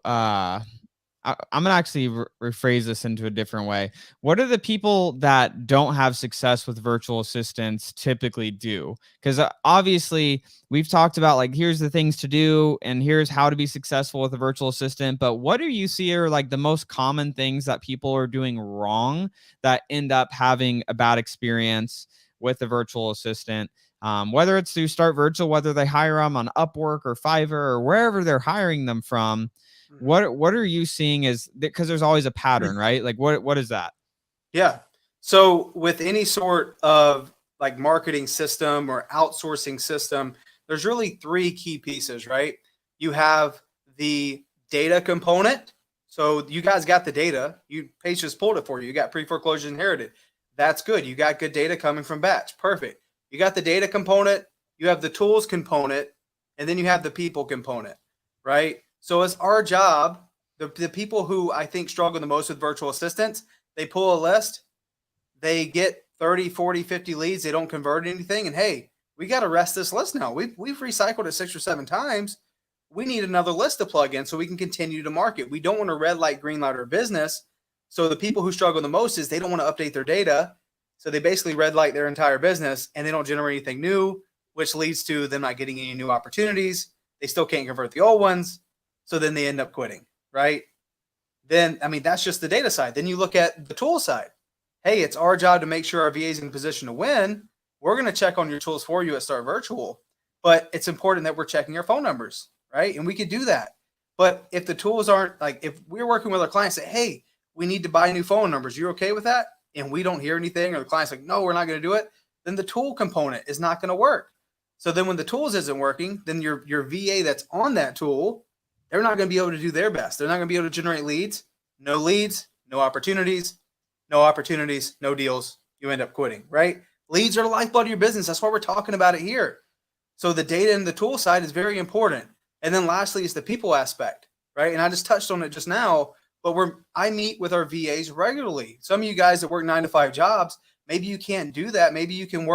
I'm going to actually rephrase this into a different way. What do the people that don't have success with virtual assistants typically do? Because obviously we've talked about like, here's the things to do and here's how to be successful with a virtual assistant. But what do you see are like the most common things that people are doing wrong that end up having a bad experience with a virtual assistant? Whether it's through Start Virtual, whether they hire them on Upwork or Fiverr or wherever they're hiring them from. What are you seeing is because there's always a pattern, right? Like what is that? Yeah. So with any sort of like marketing system or outsourcing system, there's really 3 key pieces, right? You have the data component. So you guys got the data. Pace just pulled it for you. You got pre-foreclosure inherited. That's good. You got good data coming from batch. Perfect. You got the data component. You have the tools component, and then you have the people component, right? So it's our job, the people who I think struggle the most with virtual assistants, they pull a list, they get 30, 40, 50 leads, they don't convert anything, and hey, we got to rest this list now. We've recycled it 6 or 7 times. We need another list to plug in so we can continue to market. We don't want to red light, green light our business. So the people who struggle the most is they don't want to update their data. So they basically red light their entire business and they don't generate anything new, which leads to them not getting any new opportunities. They still can't convert the old ones. So then they end up quitting, right? Then, that's just the data side. Then you look at the tool side. Hey, it's our job to make sure our VA is in a position to win. We're going to check on your tools for you at Start Virtual, but it's important that we're checking your phone numbers, right? And we could do that. But if the tools aren't like, if we're working with our clients, say, hey, we need to buy new phone numbers. You're okay with that? And we don't hear anything, or the client's like, no, we're not going to do it. Then the tool component is not going to work. So then when the tools isn't working, then your VA that's on that tool, they're not going to be able to do their best. They're not going to be able to generate leads, no No opportunities, no deals. You end up quitting, right? Leads are the lifeblood of your business. That's why we're talking about it here. So the data and the tool side is very important. And then lastly is the people aspect, right? And I just touched on it just now, but I meet with our VAs regularly. Some of you guys that work 9-to-5 jobs, maybe you can't do that. Maybe you can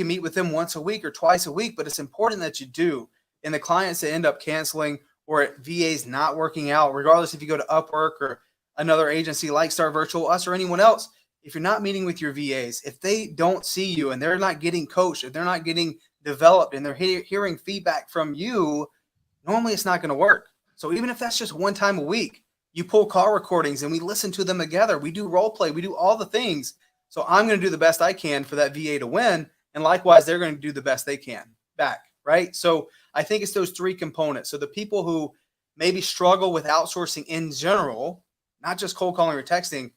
meet with them once a week or twice a week, but it's important that you do. And the clients that end up canceling or VAs not working out, regardless if you go to Upwork or another agency like Start Virtual, us or anyone else, if you're not meeting with your VAs, if they don't see you and they're not getting coached, if they're not getting developed and they're hearing feedback from you, normally it's not going to work. So even if that's just one time a week, you pull call recordings and we listen to them together. We do role play. We do all the things. So I'm going to do the best I can for that VA to win. And likewise, they're going to do the best they can back, right? So I think it's those three components. So the people who maybe struggle with outsourcing in general, not just cold calling or texting,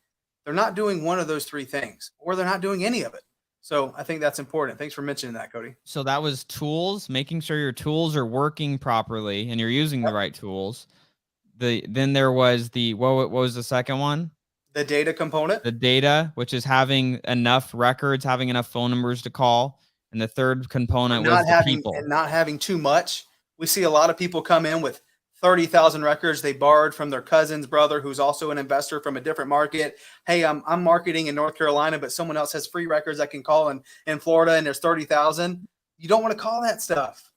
they're not doing one of those three things, or they're not doing any of it. So I think that's important. Thanks for mentioning that, Cody. So that was tools, making sure your tools are working properly and you're using the right tools. Then there was what was the second one? The data component. The data, which is having enough records, having enough phone numbers to call. And the third component was the people. And not having too much. We see a lot of people come in with 30,000 records they borrowed from their cousin's brother, who's also an investor from a different market. Hey, I'm marketing in North Carolina, but someone else has free records I can call in Florida, and there's 30,000. You don't want to call that stuff.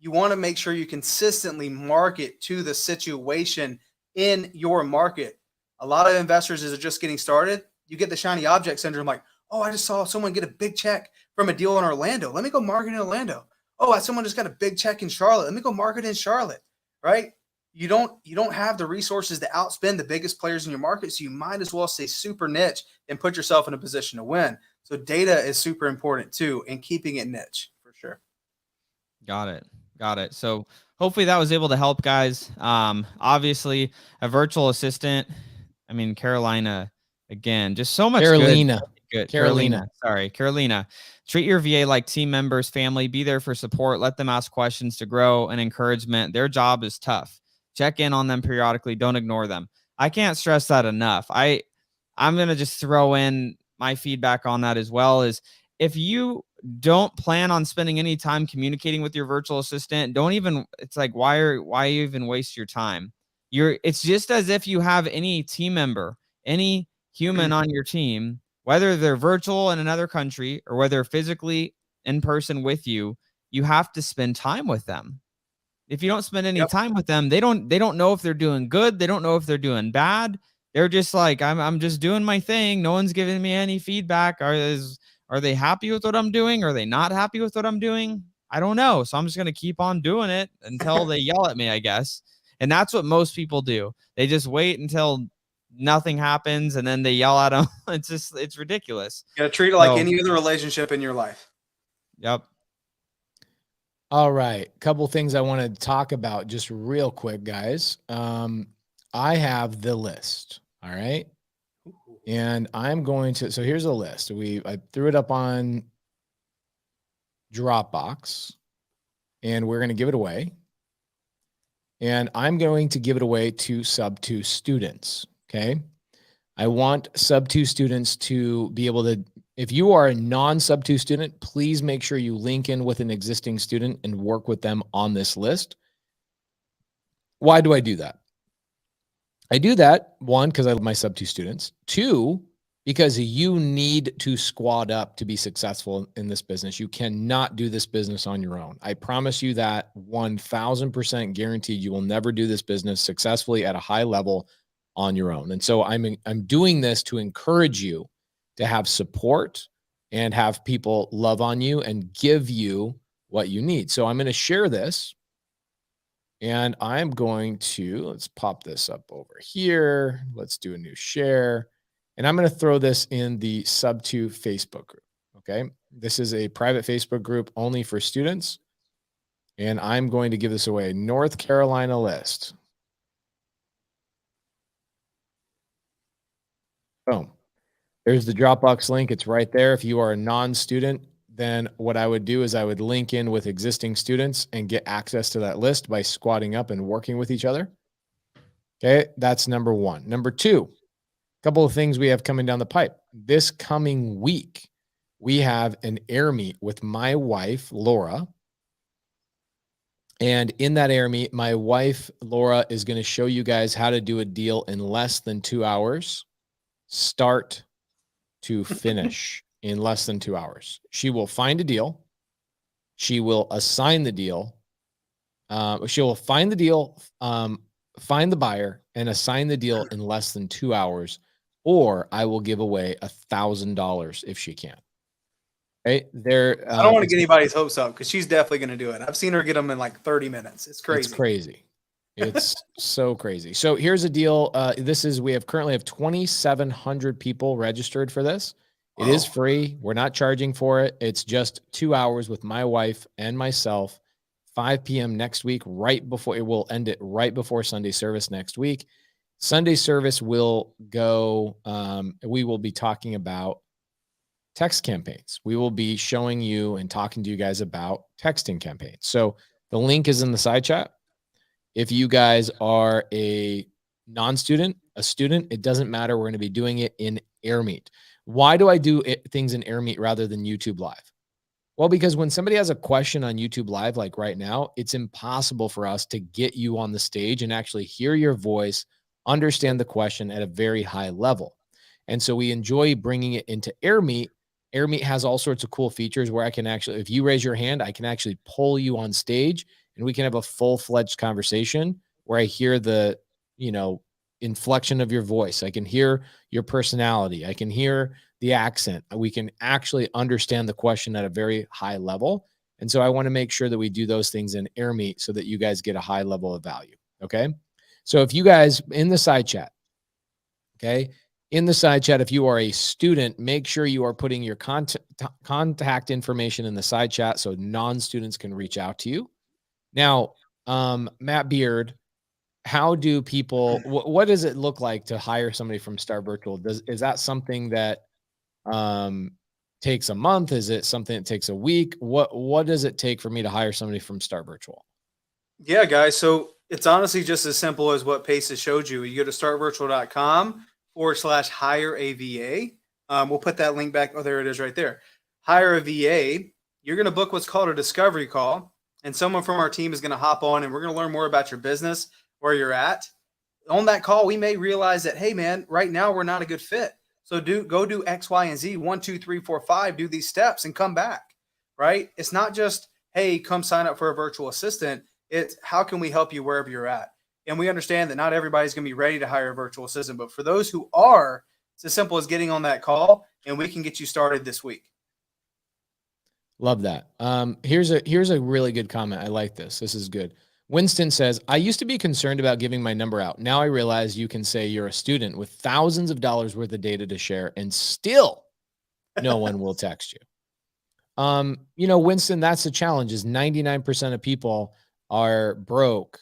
You want to make sure you consistently market to the situation in your market. A lot of investors, as they're just getting started, you get the shiny object syndrome, like, oh, I just saw someone get a big check from a deal in Orlando. Let me go market in Orlando. Oh, someone just got a big check in Charlotte. Let me go market in Charlotte, right? You don't have the resources to outspend the biggest players in your market, so you might as well stay super niche and put yourself in a position to win. So data is super important too, and keeping it niche for sure. Got it. So hopefully that was able to help, guys. Obviously, a virtual assistant. I mean, Carolina, again, just so much good. Carolina. Sorry, Carolina. Treat your VA like team members, family. Be there for support. Let them ask questions to grow and encouragement. Their job is tough. Check in on them periodically. Don't ignore them. I can't stress that enough. I'm going to just throw in my feedback on that as well. Is if you don't plan on spending any time communicating with your virtual assistant, it's like, why even waste your time? It's just as if you have any team member, any human on your team, whether they're virtual in another country or whether physically in person with you, you have to spend time with them. If you don't spend any time with them, they don't know if they're doing good. They don't know if they're doing bad. They're just like, I'm just doing my thing. No one's giving me any feedback. Are they happy with what I'm doing? Are they not happy with what I'm doing? I don't know. So I'm just going to keep on doing it until they yell at me, I guess. And that's what most people do. They just wait until nothing happens and then they yell at them. It's ridiculous. You got to treat it like any other relationship in your life. Yep. All right. Couple things I want to talk about just real quick, guys. I have the list. All right. And I'm going to, so here's a list. I threw it up on Dropbox and we're going to give it away. And I'm going to give it away to sub 2 students. Okay. I want sub 2 students to be able to, if you are a non-sub 2 student, please make sure you link in with an existing student and work with them on this list. Why do I do that? I do that, 1, because I love my sub 2 students. 2, because you need to squad up to be successful in this business. You cannot do this business on your own. I promise you that 1000% guaranteed you will never do this business successfully at a high level on your own. And so I'm doing this to encourage you to have support and have people love on you and give you what you need. So I'm going to share this and I'm going to, let's pop this up over here. Let's do a new share. And I'm going to throw this in the sub 2 Facebook group. Okay. This is a private Facebook group only for students. And I'm going to give this away. North Carolina list. Boom. There's the Dropbox link. It's right there. If you are a non-student, then what I would do is I would link in with existing students and get access to that list by squatting up and working with each other. Okay. That's number 1. Number 2, couple of things we have coming down the pipe. This coming week, we have an air meet with my wife, Laura. And in that air meet, my wife, Laura, is going to show you guys how to do a deal in less than 2 hours, start to finish in less than 2 hours. She will find a deal. She will assign the deal. She will find the deal, find the buyer, and assign the deal in less than 2 hours, or I will give away $1,000 if she can. Right there. I don't want to get anybody's hopes up because she's definitely going to do it. I've seen her get them in like 30 minutes. It's crazy. It's crazy. It's so crazy. So here's a deal. We currently have 2,700 people registered for this. It is free. We're not charging for it. It's just 2 hours with my wife and myself, 5 p.m. next week, it will end it right before Sunday service next week. Sunday service will go, we will be talking about text campaigns. We will be showing you and talking to you guys about texting campaigns. So the link is in the side chat. If you guys are a non-student, a student, it doesn't matter. We're going to be doing it in AirMeet. Why do I do things in AirMeet rather than YouTube Live? Well, because when somebody has a question on YouTube Live, like right now, it's impossible for us to get you on the stage and actually hear your voice, understand the question at a very high level. And so we enjoy bringing it into AirMeet. AirMeet has all sorts of cool features where I can actually, if you raise your hand, I can actually pull you on stage and we can have a full-fledged conversation where I hear the, inflection of your voice. I can hear your personality. I can hear the accent. We can actually understand the question at a very high level. And so I want to make sure that we do those things in AirMeet so that you guys get a high level of value. Okay. So if you guys in the side chat, okay, in the side chat, if you are a student, make sure you are putting your contact information in the side chat so non-students can reach out to you. Now, Matt Beard, how do people, what does it look like to hire somebody from Start Virtual? Is that something that takes a month? Is it something that takes a week? What does it take for me to hire somebody from Start Virtual? Yeah, guys. So it's honestly just as simple as what Pace has showed you. You go to startvirtual.com/hire a VA. We'll put that link back. Oh, there it is right there. Hire a VA. You're going to book what's called a discovery call, and someone from our team is going to hop on, and we're going to learn more about your business, where you're at. On that call, we may realize that, hey, man, right now we're not a good fit. So go do X, Y, and Z, 1, 2, 3, 4, 5, do these steps and come back, right? It's not just, hey, come sign up for a virtual assistant. It's how can we help you wherever you're at? And we understand that not everybody's going to be ready to hire a virtual assistant, but for those who are, it's as simple as getting on that call and we can get you started this week. Love that. Here's a really good comment. I like this. This is good. Winston says, I used to be concerned about giving my number out. Now I realize you can say you're a student with thousands of dollars worth of data to share and still no one will text you. Winston, that's the challenge is 99% of people are broke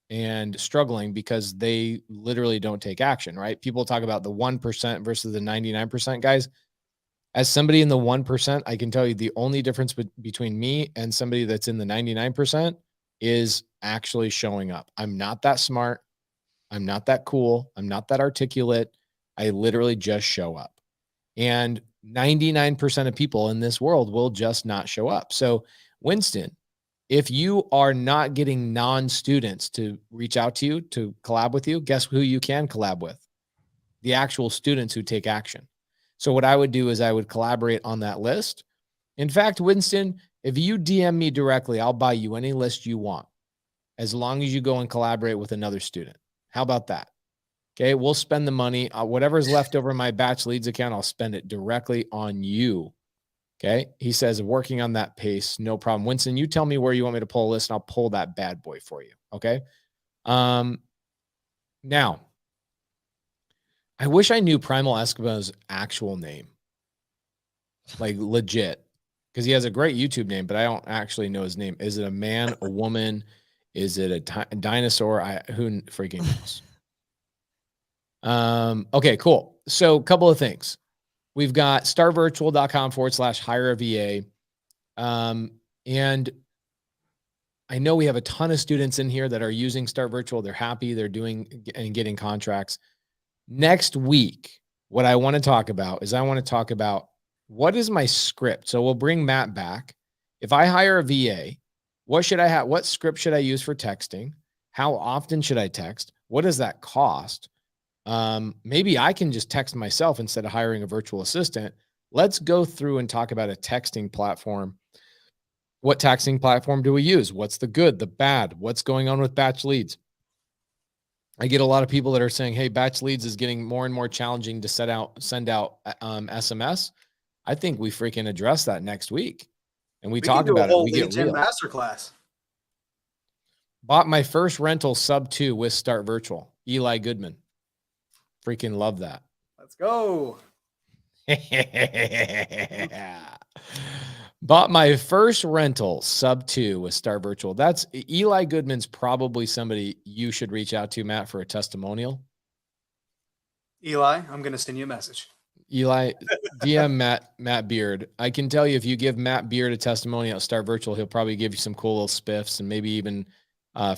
and struggling because they literally don't take action, right? People talk about the 1% versus the 99%. Guys, as somebody in the 1%, I can tell you the only difference between me and somebody that's in the 99% is actually showing up. I'm not that smart. I'm not that cool. I'm not that articulate. I literally just show up. And 99% of people in this world will just not show up. So, Winston, if you are not getting non-students to reach out to you, to collab with you, guess who you can collab with? The actual students who take action. So what I would do is I would collaborate on that list. In fact, Winston, if you DM me directly, I'll buy you any list you want, as long as you go and collaborate with another student. How about that? Okay, we'll spend the money. Whatever's left over in my batch leads account, I'll spend it directly on you. Okay, he says, working on that pace, no problem. Winston, you tell me where you want me to pull a list, and I'll pull that bad boy for you. Okay. Now, I wish I knew Primal Eskimo's actual name, like legit, because he has a great YouTube name, but I don't actually know his name. Is it a man, a woman? Is it a dinosaur? Who freaking knows? Okay, cool. So a couple of things. We've got startvirtual.com/hire a VA. And I know we have a ton of students in here that are using Start Virtual. They're happy. They're doing and getting contracts. Next week, what I want to talk about is what is my script? So we'll bring Matt back. If I hire a VA, what should I have? What script should I use for texting? How often should I text? What does that cost? Maybe I can just text myself instead of hiring a virtual assistant. Let's go through and talk about a texting platform. What texting platform do we use? What's the good, the bad? What's going on with batch leads? I get a lot of people that are saying, hey, batch leads is getting more and more challenging to send out SMS. I think we freaking address that next week. And we talk about it. We get real. Masterclass. Bought my first rental sub 2 with Start Virtual. Eli Goodman. Freaking love that. Let's go. Bought my first rental sub 2 with Start Virtual. That's Eli Goodman's probably somebody you should reach out to, Matt, for a testimonial. Eli, I'm going to send you a message. Eli, DM Matt Beard. I can tell you, if you give Matt Beard a testimonial at Start Virtual, he'll probably give you some cool little spiffs and maybe even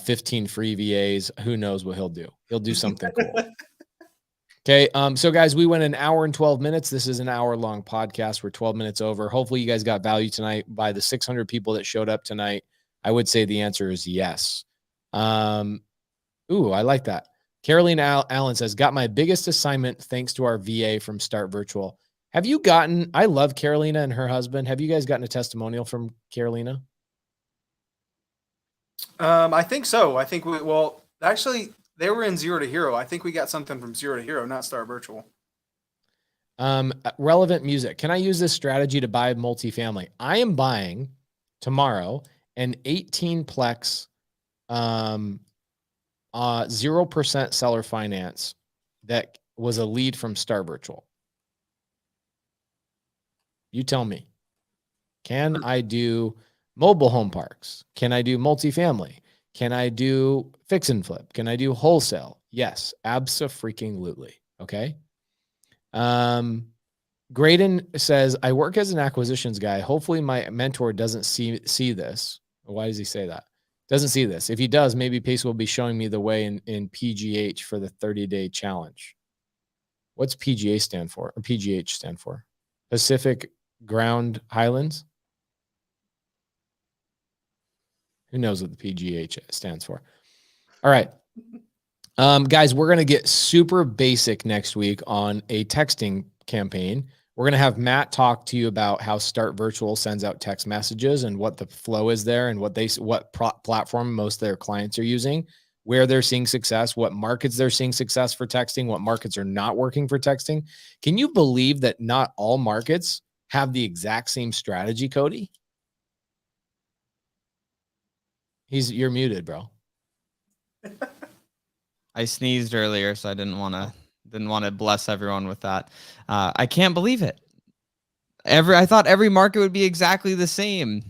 15 free VAs. Who knows what he'll do? He'll do something cool. Okay. So guys, we went an hour and 12 minutes. This is an hour-long podcast. We're 12 minutes over. Hopefully you guys got value tonight. By the 600 people that showed up tonight, I would say the answer is yes. I like that. Caroline Allen says, got my biggest assignment thanks to our VA from Start Virtual. Have you gotten, I love Carolina and her husband. Have you guys gotten a testimonial from Carolina? I think so. I think actually they were in 0 to Hero. I think we got something from 0 to Hero, not Start Virtual. Relevant music. Can I use this strategy to buy multifamily? I am buying tomorrow an 18-plex, 0% seller finance that was a lead from Start Virtual. You tell me. Can I do mobile home parks? Can I do multifamily? Can I do fix and flip? Can I do wholesale? Yes, abso-freaking-lutely. Okay. Graydon says, I work as an acquisitions guy. Hopefully my mentor doesn't see this. Why does he say that? Doesn't see this. If he does, maybe Pace will be showing me the way in PGH for the 30-day challenge. What's PGA stand for? Or PGH stand for? Pacific Ground Highlands? Who knows what the PGH stands for? All right. Guys, we're going to get super basic next week on a texting campaign. We're going to have Matt talk to you about how Start Virtual sends out text messages and what the flow is there and what platform most of their clients are using, where they're seeing success, what markets they're seeing success for texting, what markets are not working for texting. Can you believe that not all markets have the exact same strategy, Cody? You're muted, bro. I sneezed earlier, so I didn't want to bless everyone with that. I can't believe it. I thought every market would be exactly the same.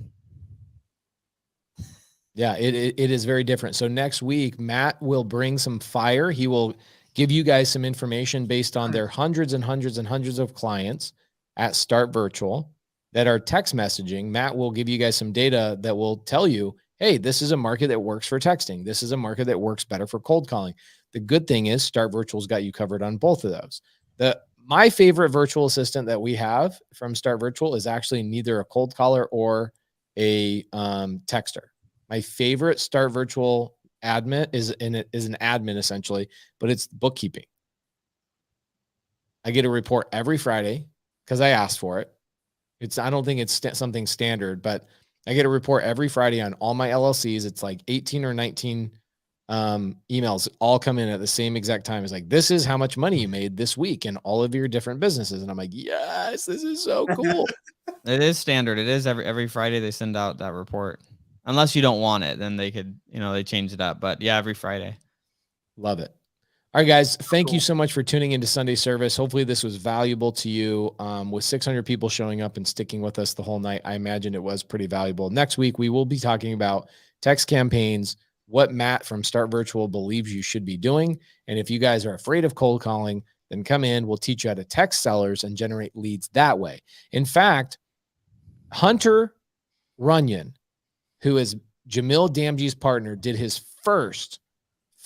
Yeah, it is very different. So next week, Matt will bring some fire. He will give you guys some information based on their hundreds and hundreds and hundreds of clients at Start Virtual that are text messaging. Matt will give you guys some data that will tell you, hey, this is a market that works for texting. This is a market that works better for cold calling. The good thing is Start Virtual's got you covered on both of those. My favorite virtual assistant that we have from Start Virtual is actually neither a cold caller or a texter. My favorite Start Virtual admin is an admin essentially, but it's bookkeeping. I get a report every Friday because I asked for it. I don't think it's something standard, but I get a report every Friday on all my LLCs. It's like 18 or 19 emails all come in at the same exact time. It's like, this is how much money you made this week in all of your different businesses. And I'm like, yes, this is so cool. It is standard. It is every Friday they send out that report. Unless you don't want it, then they could, they change it up. But yeah, every Friday. Love it. All right, guys, thank you so much for tuning into Sunday service. Hopefully this was valuable to you. With 600 people showing up and sticking with us the whole night, I imagine it was pretty valuable. Next week, we will be talking about text campaigns, what Matt from Start Virtual believes you should be doing. And if you guys are afraid of cold calling, then come in. We'll teach you how to text sellers and generate leads that way. In fact, Hunter Runyon, who is Jamil Damji's partner, did his first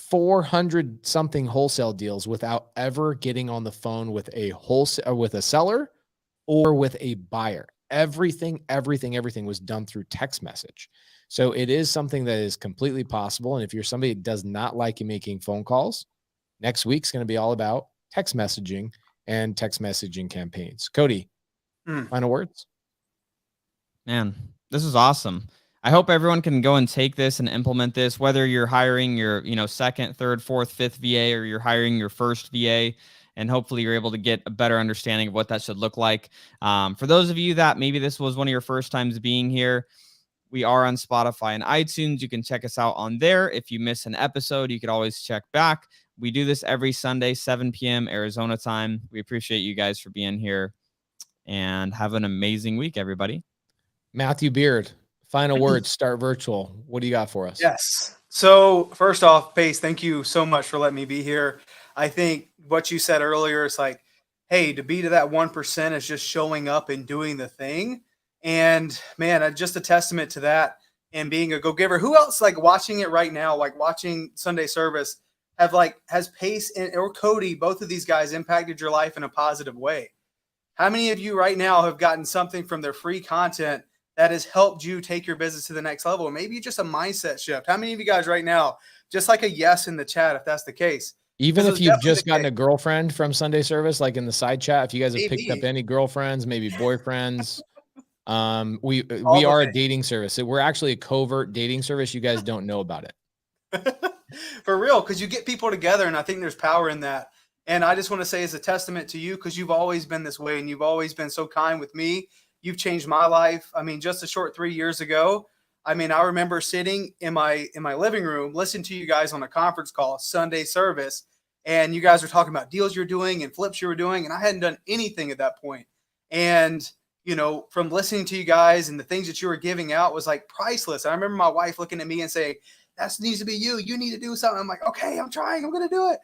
400 something wholesale deals without ever getting on the phone with a with a seller or with a buyer. Everything was done through text message. So it is something that is completely possible. And if you're somebody that does not like making phone calls, next week's going to be all about text messaging and text messaging campaigns. Cody, final words? Man, this is awesome. I hope everyone can go and take this and implement this, whether you're hiring your, second, third, fourth, fifth VA, or you're hiring your first VA, and hopefully you're able to get a better understanding of what that should look like. For those of you that maybe this was one of your first times being here, we are on Spotify and iTunes. You can check us out on there. If you miss an episode, you could always check back. We do this every Sunday, 7 p.m. Arizona time. We appreciate you guys for being here, and have an amazing week, everybody. Matthew Beard, final words, Start Virtual. What do you got for us? Yes. So first off, Pace, thank you so much for letting me be here. I think what you said earlier is like, hey, to be to that 1% is just showing up and doing the thing. And man, just a testament to that and being a go-giver. Who else like watching it right now, like watching Sunday service, has Pace or Cody, both of these guys, impacted your life in a positive way? How many of you right now have gotten something from their free content that has helped you take your business to the next level? Or maybe just a mindset shift. How many of you guys right now, just like a yes in the chat, if that's the case? Even if you've just gotten a girlfriend from Sunday service, like in the side chat, if you guys have picked up any girlfriends, maybe boyfriends, we are a dating service. We're actually a covert dating service. You guys don't know about it. For real, because you get people together, and I think there's power in that. And I just want to say as a testament to you, because you've always been this way and you've always been so kind with me. You've changed my life. I mean, just a short 3 years ago, I remember sitting in my living room, listening to you guys on a conference call, Sunday service, and you guys were talking about deals you're doing and flips you were doing, and I hadn't done anything at that point. And, from listening to you guys and the things that you were giving out was like priceless. And I remember my wife looking at me and saying, that needs to be you. You need to do something. I'm like, okay, I'm trying. I'm going to do it.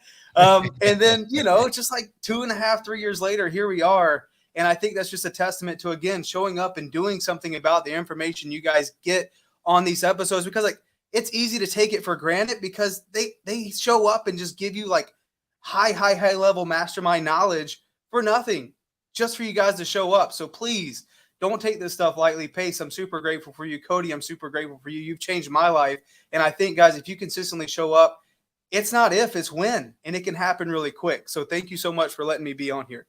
And then, just like 2.5, 3 years later, here we are. And I think that's just a testament to, again, showing up and doing something about the information you guys get on these episodes, because like it's easy to take it for granted because they show up and just give you like high level mastermind knowledge for nothing, just for you guys to show up. So please don't take this stuff lightly. Pace, I'm super grateful for you. Cody, I'm super grateful for you. You've changed my life. And I think, guys, if you consistently show up, it's not if, it's when, and it can happen really quick. So thank you so much for letting me be on here.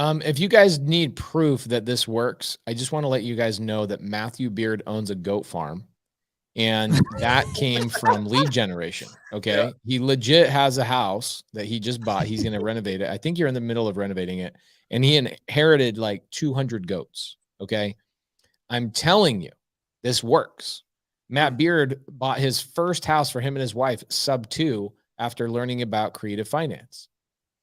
If you guys need proof that this works, I just want to let you guys know that Matthew Beard owns a goat farm, and that came from lead generation. Okay. Yeah. He legit has a house that he just bought. He's going to renovate it. I think you're in the middle of renovating it, and he inherited like 200 goats. Okay. I'm telling you, this works. Matt Beard bought his first house for him and his wife, sub 2, after learning about creative finance.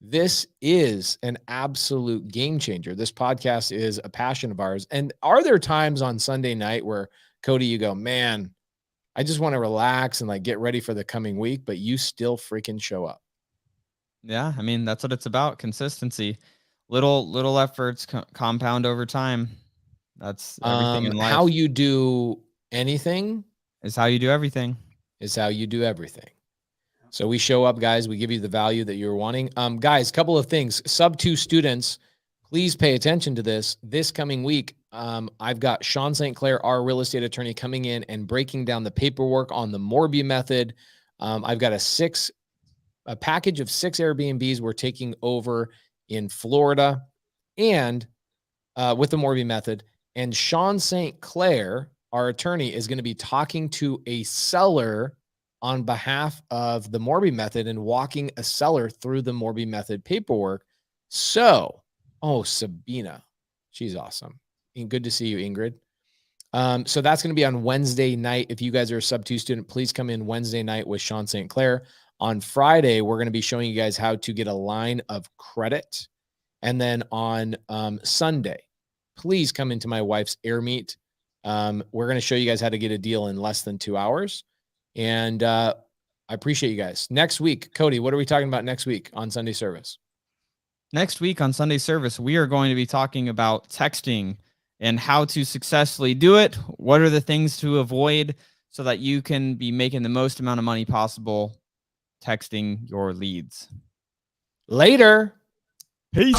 This is an absolute game changer. This podcast is a passion of ours. And are there times on Sunday night where, Cody, you go, man, I just want to relax and like get ready for the coming week, but you still freaking show up? Yeah, that's what it's about. Consistency. Little efforts compound over time. That's everything in life. How you do anything is how you do everything. So we show up, guys. We give you the value that you're wanting. Guys, couple of things. Sub 2 students, please pay attention to this. This coming week, I've got Sean St. Clair, our real estate attorney, coming in and breaking down the paperwork on the Morby method. I've got a package of 6 Airbnbs we're taking over in Florida, and with the Morby method. And Sean St. Clair, our attorney, is going to be talking to a seller on behalf of the Morby method and walking a seller through the Morby method paperwork. So, Sabina, she's awesome. And good to see you, Ingrid. So that's going to be on Wednesday night. If you guys are a sub 2 student, please come in Wednesday night with Sean St. Clair. On Friday, we're going to be showing you guys how to get a line of credit. And then on Sunday, please come into my wife's air meet. We're going to show you guys how to get a deal in less than 2 hours. And I appreciate you guys. Next week, Cody, what are we talking about next week on Sunday service? Next week on Sunday service, we are going to be talking about texting and how to successfully do it. What are the things to avoid so that you can be making the most amount of money possible texting your leads. Later. Peace.